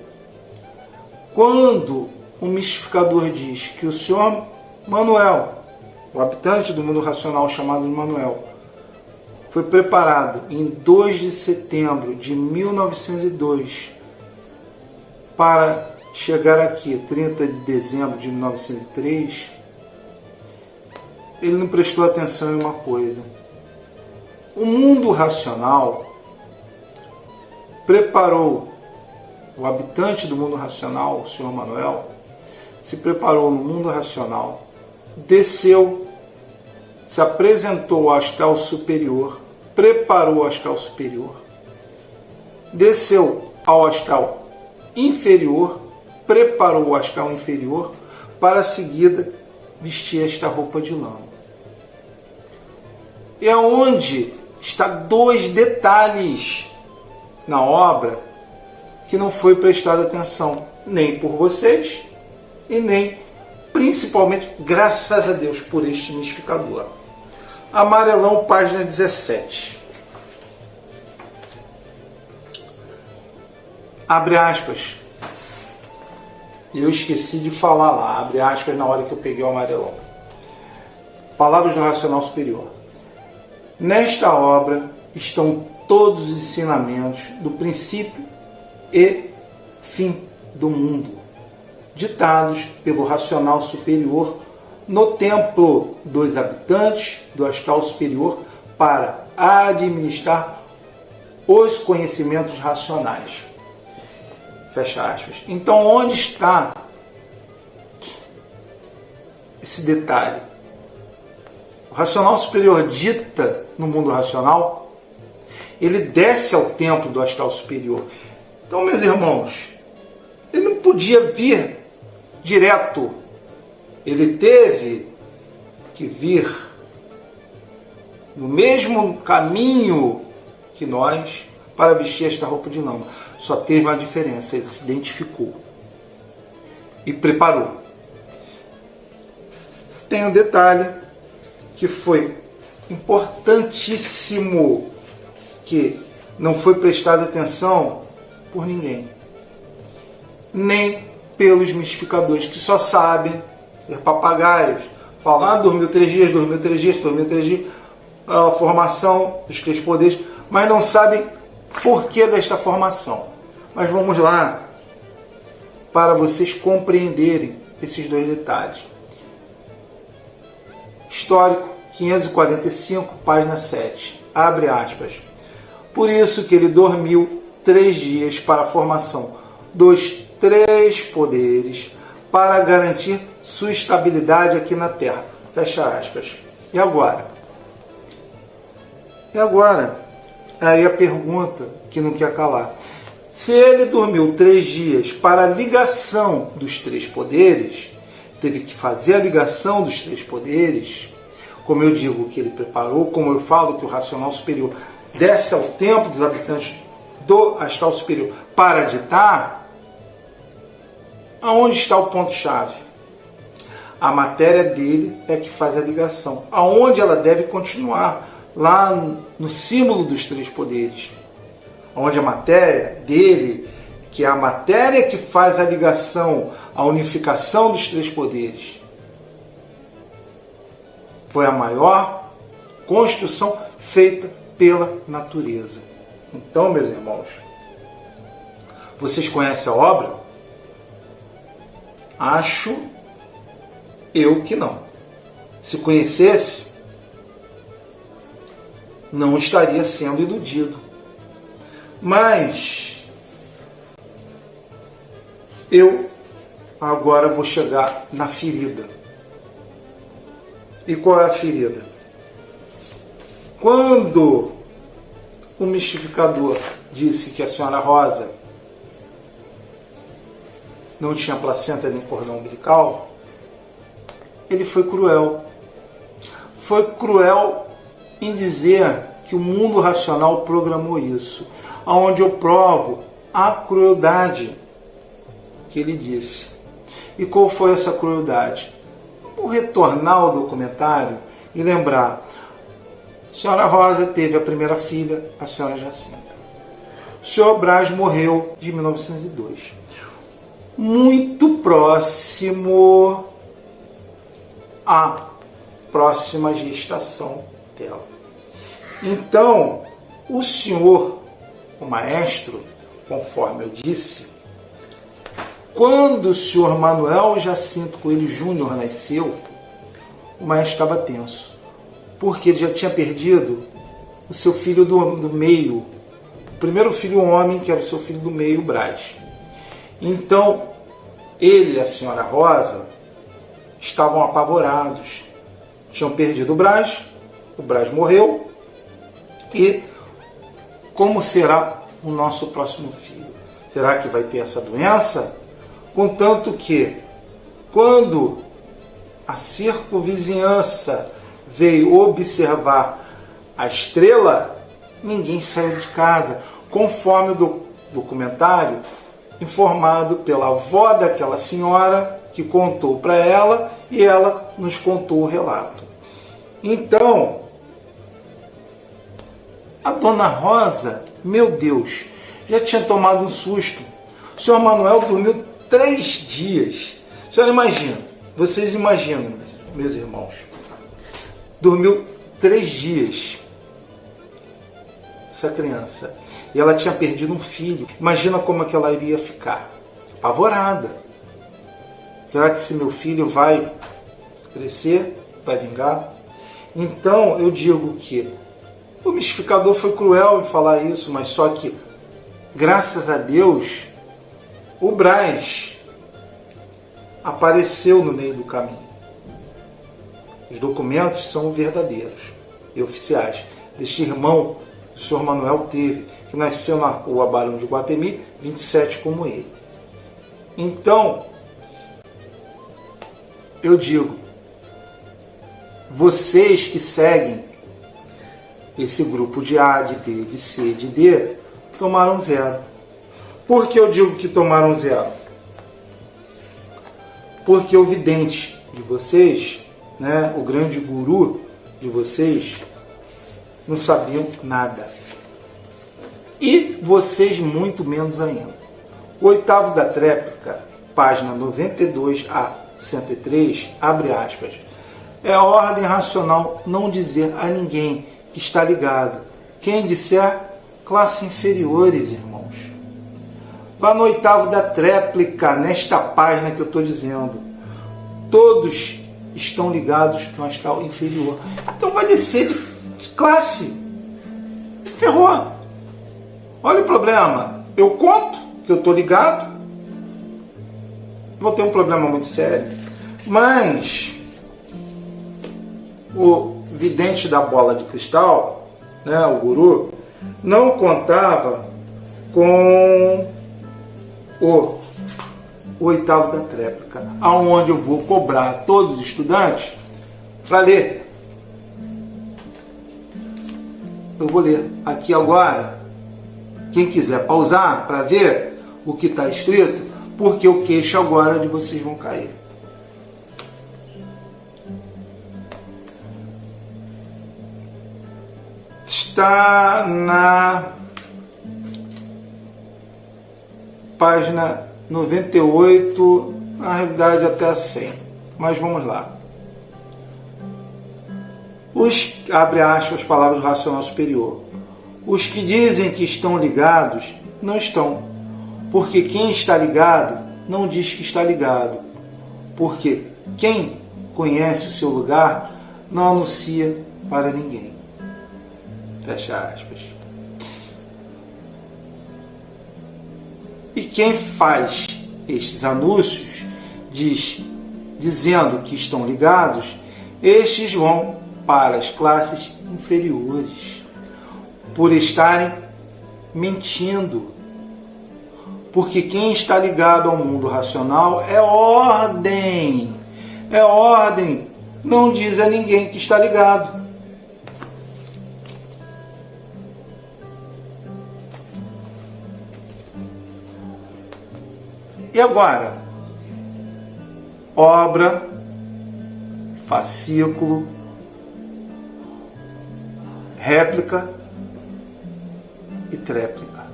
Speaker 2: Quando o mistificador diz que o senhor Manuel, o habitante do mundo racional chamado Manuel, foi preparado em 2 de setembro de 1902 para chegar aqui 30 de dezembro de 1903, ele não prestou atenção em uma coisa. O mundo racional preparou, o habitante do mundo racional, o senhor Manuel, se preparou no mundo racional, desceu, se apresentou ao astral superior, preparou o astral superior, desceu ao astral inferior, preparou o astral inferior, para a seguida vestir esta roupa de lã. E aonde está 2 detalhes na obra que não foi prestado atenção, nem por vocês, e nem, principalmente, graças a Deus, por este mistificador. Amarelão, página 17. Abre aspas. Eu esqueci de falar lá, abre aspas, na hora que eu peguei o amarelão. Palavras do Racional Superior. Nesta obra estão todos os ensinamentos do princípio e fim do mundo, ditados pelo Racional Superior no templo dos habitantes do astral superior para administrar os conhecimentos racionais. Fecha aspas. Então, onde está esse detalhe? O racional superior dita no mundo racional, ele desce ao templo do astral superior. Então, meus irmãos, ele não podia vir direto. Ele teve que vir no mesmo caminho que nós para vestir esta roupa de lama. Só teve uma diferença, ele se identificou e preparou. Tem um detalhe que foi importantíssimo, que não foi prestado atenção por ninguém, nem pelos mistificadores, que só sabem ser papagaios, falar, dormiu 3 dias, dormiu 3 dias, dormiu 3 dias, a formação dos 3 poderes, mas não sabem por que desta formação. Mas vamos lá, para vocês compreenderem esses 2 detalhes. Histórico, 545, página 7. Abre aspas. Por isso que ele dormiu 3 dias para a formação dos 3 poderes, para garantir sua estabilidade aqui na Terra. Fecha aspas. E agora? Aí a pergunta que não quer calar. Se ele dormiu 3 dias para a ligação dos 3 poderes, teve que fazer a ligação dos 3 poderes, como eu digo que ele preparou, como eu falo que o racional superior desce ao tempo dos habitantes do astral superior para ditar, aonde está o ponto-chave? A matéria dele é que faz a ligação. Aonde ela deve continuar? Lá no símbolo dos 3 poderes. Onde a matéria dele, que é a matéria que faz a ligação, a unificação dos 3 poderes, foi a maior construção feita pela natureza. Então, meus irmãos, vocês conhecem a obra? Acho eu que não. Se conhecesse, não estaria sendo iludido. Mas eu agora vou chegar na ferida. E qual é a ferida? Quando o mistificador disse que a senhora Rosa não tinha placenta nem cordão umbilical, ele foi cruel. Foi cruel em dizer que o mundo racional programou isso, aonde eu provo a crueldade que ele disse. E qual foi essa crueldade? Vou retornar ao documentário e lembrar. A senhora Rosa teve a primeira filha, a senhora Jacinta. O senhor Brás morreu de 1902. Muito próximo à próxima gestação dela. Então, o senhor, o maestro, conforme eu disse, quando o senhor Manuel Jacinto Coelho Júnior nasceu, o maestro estava tenso, porque ele já tinha perdido o seu filho do meio, o primeiro filho homem, que era o seu filho do meio, Brás. Então, ele e a senhora Rosa estavam apavorados. Tinham perdido o Brás morreu, e como será o nosso próximo filho? Será que vai ter essa doença? Contanto que, quando a circunvizinhança veio observar a estrela, ninguém saiu de casa, conforme o documentário informado pela avó daquela senhora, que contou para ela, e ela nos contou o relato. Então, a dona Rosa, meu Deus, já tinha tomado um susto. O senhor Manuel dormiu 3 dias. A senhora imagina, vocês imaginam, meus irmãos, dormiu 3 dias essa criança, e ela tinha perdido um filho. Imagina como é que ela iria ficar, apavorada. Será que esse meu filho vai crescer, vai vingar? Então eu digo que o mistificador foi cruel em falar isso, mas só que, graças a Deus, O Braz apareceu no meio do caminho. Os documentos são verdadeiros e oficiais. Deste irmão o senhor Manuel teve, que nasceu na rua Barão de Guatemi, 27 como ele. Então, eu digo, vocês que seguem esse grupo de A, de B, de C, de D, tomaram 0. Por que eu digo que tomaram 0? Porque o vidente de vocês, né, o grande guru de vocês, não sabiam nada. E vocês muito menos ainda. O oitavo da tréplica, página 92 a 103, abre aspas. É ordem racional não dizer a ninguém que está ligado. Quem disser, classe inferiores, irmãos. Vá no oitavo da tréplica, nesta página que eu estou dizendo. Todos estão ligados no astral inferior. Então vai descer de classe. Ferrou. Olha o problema. Eu conto que eu estou ligado. Vou ter um problema muito sério. Mas o vidente da bola de cristal, né, o guru, não contava com o oitavo da tréplica, aonde eu vou cobrar todos os estudantes para ler. Eu vou ler aqui agora. Quem quiser pausar para ver o que está escrito, porque o queixo agora de vocês vão cair. Está na página 98, na realidade até a 100. Mas vamos lá. Abre aspas, palavras do racional superior. Os que dizem que estão ligados, não estão. Porque quem está ligado, não diz que está ligado. Porque quem conhece o seu lugar, não anuncia para ninguém. Fecha aspas. E quem faz estes anúncios, dizendo que estão ligados, estes vão para as classes inferiores, por estarem mentindo. Porque quem está ligado ao mundo racional é ordem. É ordem. Não diz a ninguém que está ligado. E agora? Obra, fascículo, réplica e tréplica.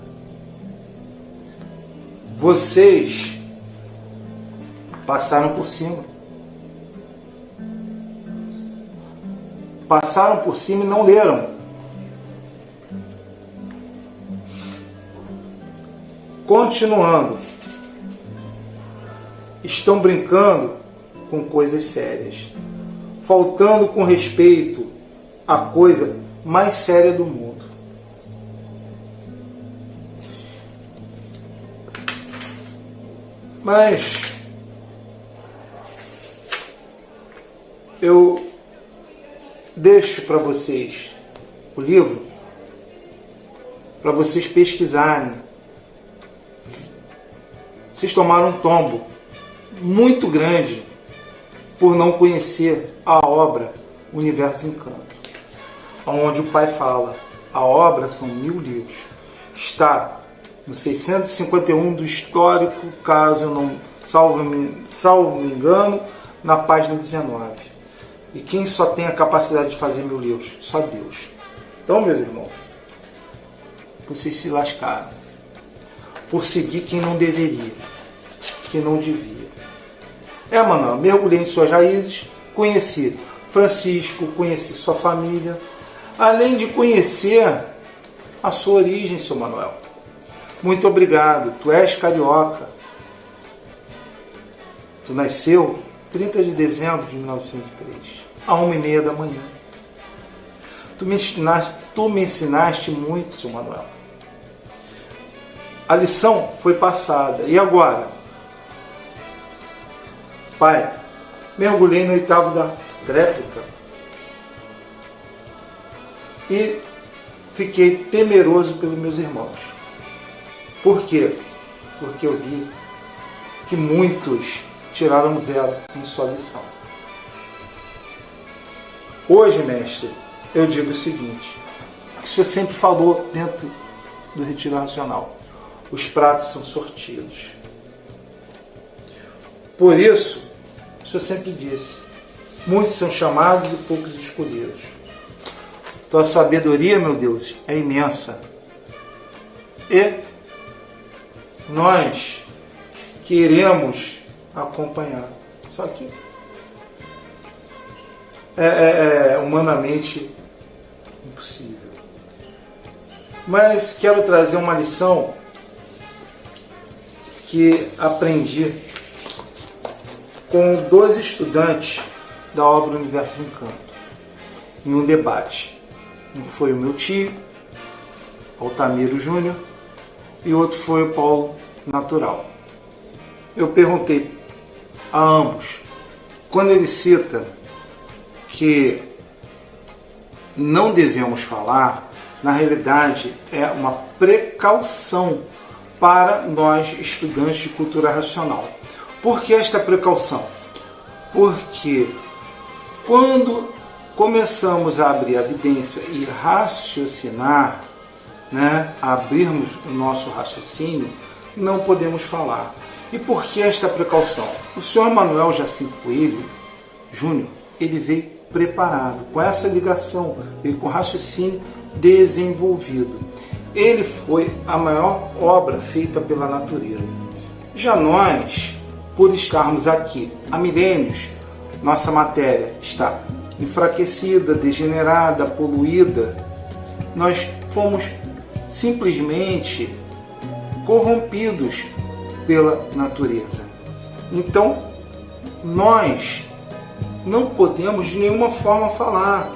Speaker 2: Vocês passaram por cima. Passaram por cima e não leram. Continuando. Estão brincando com coisas sérias, faltando com respeito à coisa mais séria do mundo. Mas eu deixo para vocês o livro, para vocês pesquisarem. Vocês tomaram um tombo muito grande por não conhecer a obra Universo Encanto, onde o pai fala, a obra são 1000 livros, está no 651 do histórico, caso eu não salvo me engano, na página 19. E quem só tem a capacidade de fazer 1000 livros? Só Deus. Então, meus irmãos, vocês se lascaram por seguir quem não deveria, quem não devia. Manuel, mergulhei em suas raízes, conheci Francisco, conheci sua família, além de conhecer a sua origem, seu Manuel. Muito obrigado, tu és carioca. Tu nasceu 30 de dezembro de 1903, à 1h30 da manhã. Tu me ensinaste muito, seu Manuel. A lição foi passada. E agora? Pai, mergulhei no oitavo da tréplica e fiquei temeroso pelos meus irmãos. Por quê? Porque eu vi que muitos tiraram zero em sua lição. Hoje, mestre, eu digo o seguinte, que o senhor sempre falou dentro do Retiro Racional. Os pratos são sortidos. Por isso, o senhor sempre disse, muitos são chamados e poucos escolhidos. Tua sabedoria, meu Deus, é imensa. E nós queremos acompanhar. Só que é humanamente impossível. Mas quero trazer uma lição que aprendi com 2 estudantes da obra Universo Encanto, em um debate. Um foi o meu tio, Altamiro Júnior, e outro foi o Paulo Natural. Eu perguntei a ambos, quando ele cita que não devemos falar, na realidade é uma precaução para nós estudantes de cultura racional. Por que esta precaução? Porque quando começamos a abrir a evidência e raciocinar, abrirmos o nosso raciocínio, não podemos falar. E por que esta precaução? O senhor Manuel Jacinto Coelho Júnior, ele veio preparado, com essa ligação, veio com raciocínio desenvolvido. Ele foi a maior obra feita pela natureza. Já nós, por estarmos aqui há milênios, nossa matéria está enfraquecida, degenerada, poluída. Nós fomos simplesmente corrompidos pela natureza. Então, nós não podemos de nenhuma forma falar.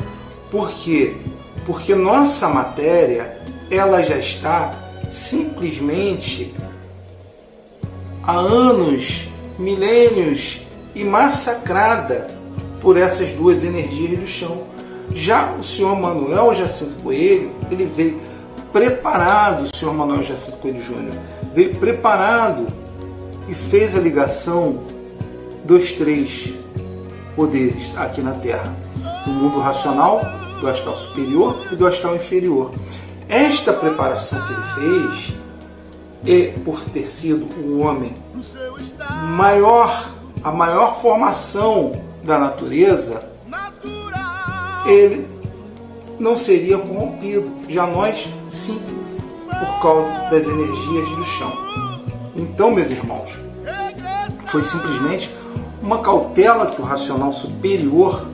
Speaker 2: Por quê? Porque nossa matéria, ela já está simplesmente há anos, milênios e massacrada por essas 2 energias do chão. Já o senhor Manuel Jacinto Coelho, ele veio preparado, o senhor Manuel Jacinto Coelho Júnior, veio preparado e fez a ligação dos 3 poderes aqui na Terra, do mundo racional, do astral superior e do astral inferior. Esta preparação que ele fez, e por ter sido o homem a maior formação da natureza, ele não seria corrompido. Já nós, sim, por causa das energias do chão. Então, meus irmãos, foi simplesmente uma cautela que o racional superior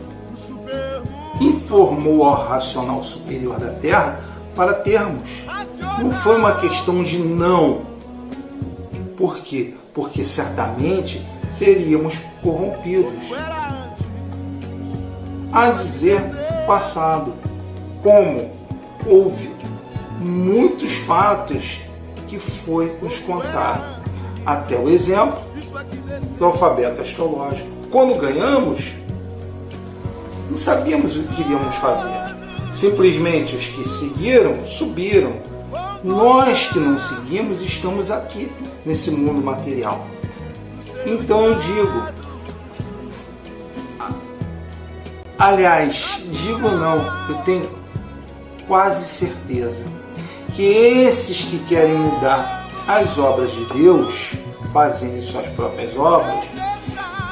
Speaker 2: informou ao racional superior da Terra para termos. Não foi uma questão de não. Por quê? Porque certamente seríamos corrompidos. A dizer passado, como houve muitos fatos que foi nos contado. Até o exemplo do alfabeto astrológico. Quando ganhamos, não sabíamos o que iríamos fazer. Simplesmente os que seguiram, subiram. Nós que não seguimos, estamos aqui, nesse mundo material. Então eu digo, aliás, digo não, eu tenho quase certeza que esses que querem mudar as obras de Deus, fazendo suas próprias obras,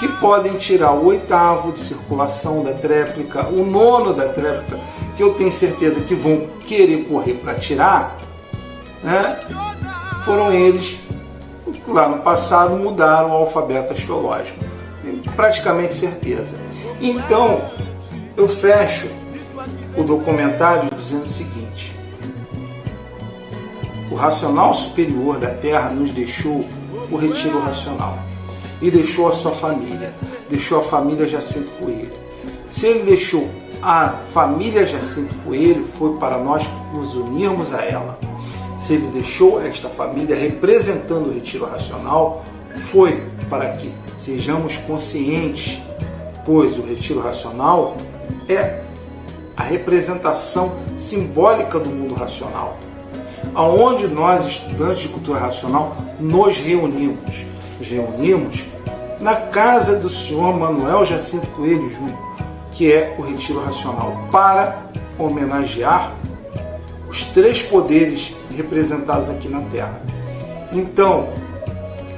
Speaker 2: que podem tirar o 8º de circulação da tréplica, o 9º da tréplica, que eu tenho certeza que vão querer correr para tirar, foram eles que lá no passado mudaram o alfabeto astrológico. Tenho praticamente certeza. Então, eu fecho o documentário dizendo o seguinte: o racional superior da Terra nos deixou o retiro racional e deixou a sua família, deixou a família Jacinto Coelho. Se ele deixou a família Jacinto Coelho, foi para nós nos unirmos a ela. Se ele deixou esta família representando o retiro racional, foi para que sejamos conscientes, pois o retiro racional é a representação simbólica do mundo racional, aonde nós, estudantes de cultura racional, nos reunimos. Nos reunimos na casa do senhor Manuel Jacinto Coelho Júnior, que é o retiro racional, para homenagear os três poderes representados aqui na Terra. Então,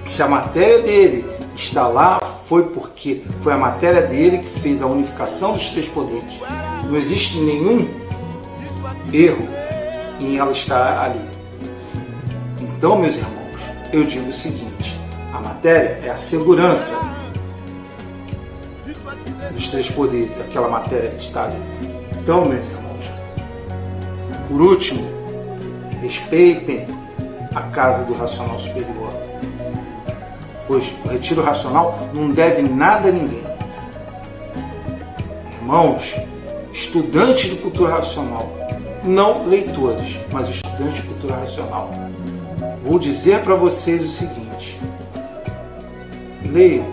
Speaker 2: se a matéria dele está lá, foi porque foi a matéria dele que fez a unificação dos três poderes. Não existe nenhum erro em ela estar ali. Então, meus irmãos, eu digo o seguinte: a matéria é a segurança dos três poderes, aquela matéria que está ali. Então, meus irmãos, por último, respeitem a casa do racional superior, pois o retiro racional não deve nada a ninguém. Irmãos, estudantes de cultura racional, não leitores, mas estudantes de cultura racional, vou dizer para vocês o seguinte: leiam,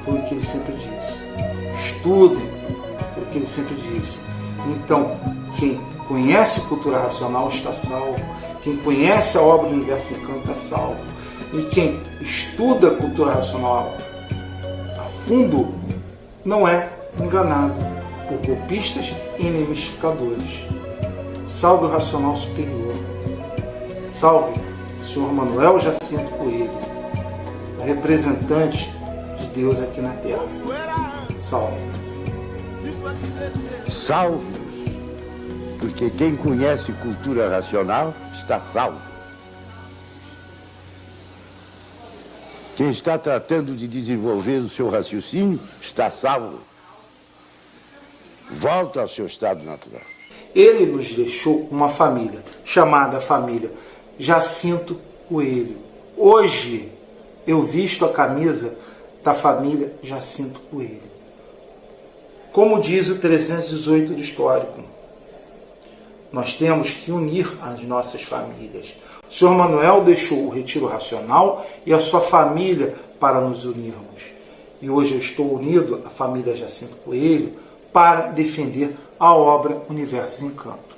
Speaker 2: foi o que ele sempre disse. Estudem, foi o que ele sempre disse. Então, quem conhece cultura racional está salvo. Quem conhece a obra Universo Encanto está salvo. E quem estuda cultura racional a fundo não é enganado por golpistas e enemistificadores. Salve o racional superior. Salve o senhor Manuel Jacinto Coelho, representante de Deus aqui na Terra. Salve.
Speaker 8: Salve, porque quem conhece cultura racional está salvo. Quem está tratando de desenvolver o seu raciocínio está salvo. Volta ao seu estado natural.
Speaker 2: Ele nos deixou uma família, chamada família Jacinto Coelho. Hoje eu visto a camisa da família Jacinto Coelho. Como diz o 318 do Histórico, nós temos que unir as nossas famílias. O senhor Manuel deixou o retiro racional e a sua família para nos unirmos. E hoje eu estou unido à família Jacinto Coelho para defender a obra Universo Encanto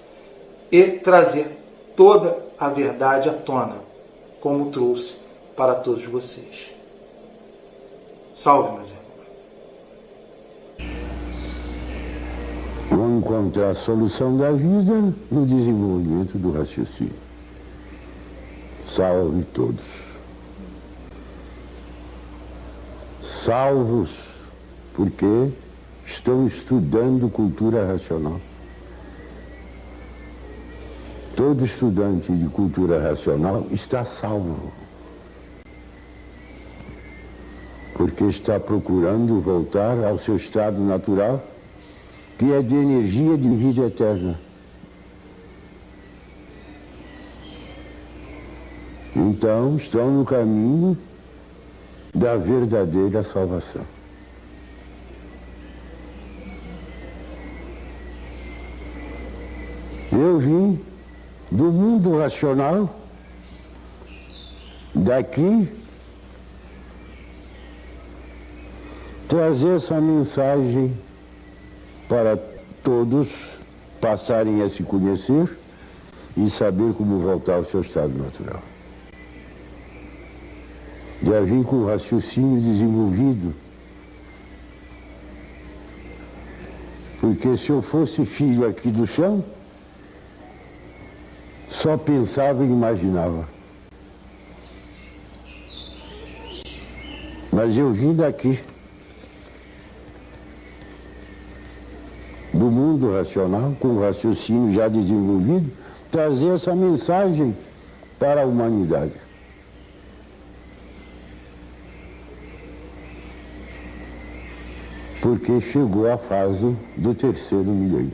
Speaker 2: e trazer toda a verdade à tona, como trouxe para todos vocês. Salve, meus irmãos.
Speaker 8: Vamos encontrar a solução da vida no desenvolvimento do raciocínio. Salve todos. Salvos porque estão estudando cultura racional. Todo estudante de cultura racional está salvo, porque está procurando voltar ao seu estado natural, que é de energia de vida eterna. Então, estão no caminho da verdadeira salvação. Eu vim do mundo racional, daqui, trazer essa mensagem para todos passarem a se conhecer e saber como voltar ao seu estado natural. Já vim com o raciocínio desenvolvido, porque se eu fosse filho aqui do chão, só pensava e imaginava. Mas eu vim daqui, do mundo racional, com o raciocínio já desenvolvido, trazer essa mensagem para a humanidade. Porque chegou a fase do terceiro milênio,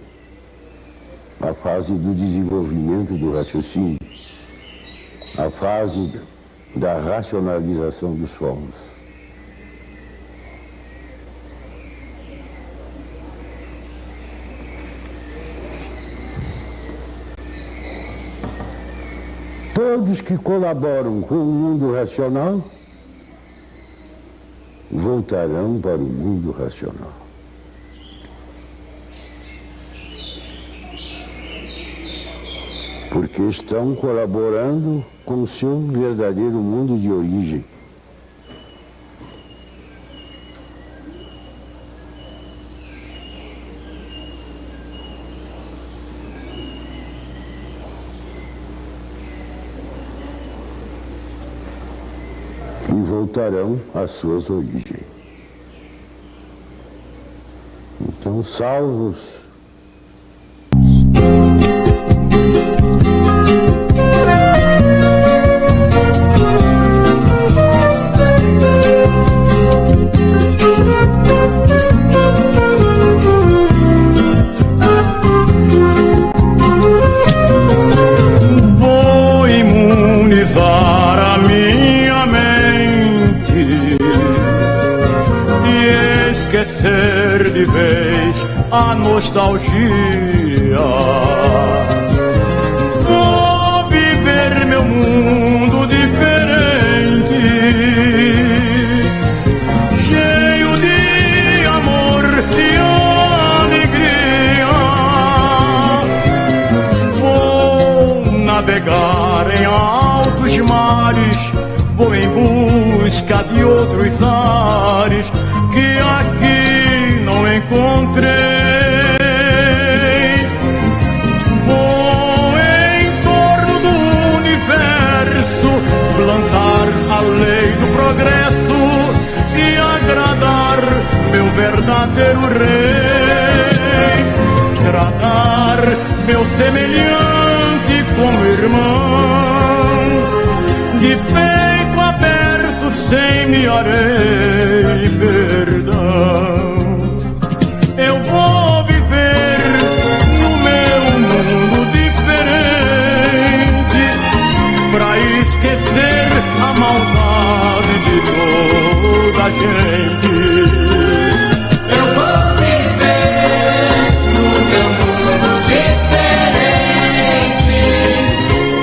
Speaker 8: a fase do desenvolvimento do raciocínio, a fase da racionalização dos somos. todos que colaboram com o mundo racional voltarão para o mundo racional. Porque estão colaborando com o seu verdadeiro mundo de origem. E voltarão às suas origens. Então, salvos.
Speaker 9: Vou imunizar a minha mente e esquecer de vez a nostalgia. Vou viver meu mundo diferente, cheio de amor e alegria. Vou navegar em altos mares, vou em busca de outros ares que aqui não encontrei. Vou em torno do universo plantar a lei do progresso e agradar meu verdadeiro rei. Tratar meu semelhante como irmão, de peito aberto sem me arei perdão. Eu vou viver no meu mundo diferente, pra esquecer a maldade de toda a gente. Eu vou viver no meu mundo diferente,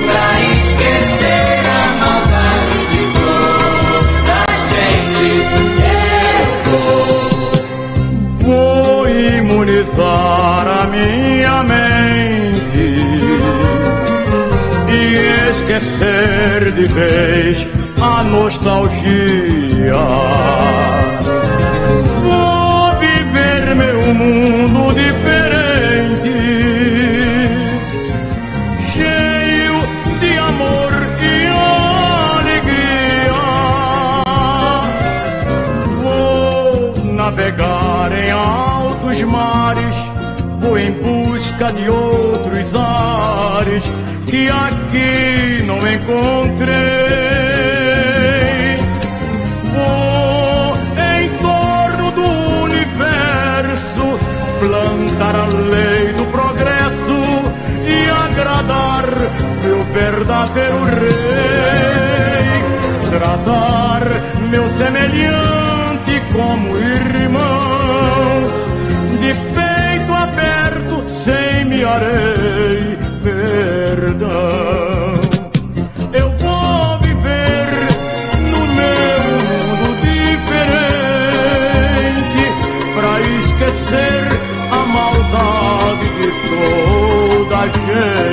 Speaker 9: pra esquecer a maldade de toda a gente. Eu vou imunizar a minha mente e esquecer de vez a nostalgia. Vou viver meu mundo diferente, cheio de amor e alegria. Vou navegar em altos mares, vou em busca de outros ares que aqui não encontrei. Vou em torno do universo plantar a lei do progresso e agradar meu verdadeiro rei. Tratar meu semelhante como irmão, de peito aberto sem me arei perdão. Eu vou viver no meu mundo diferente, pra esquecer a maldade de toda a gente.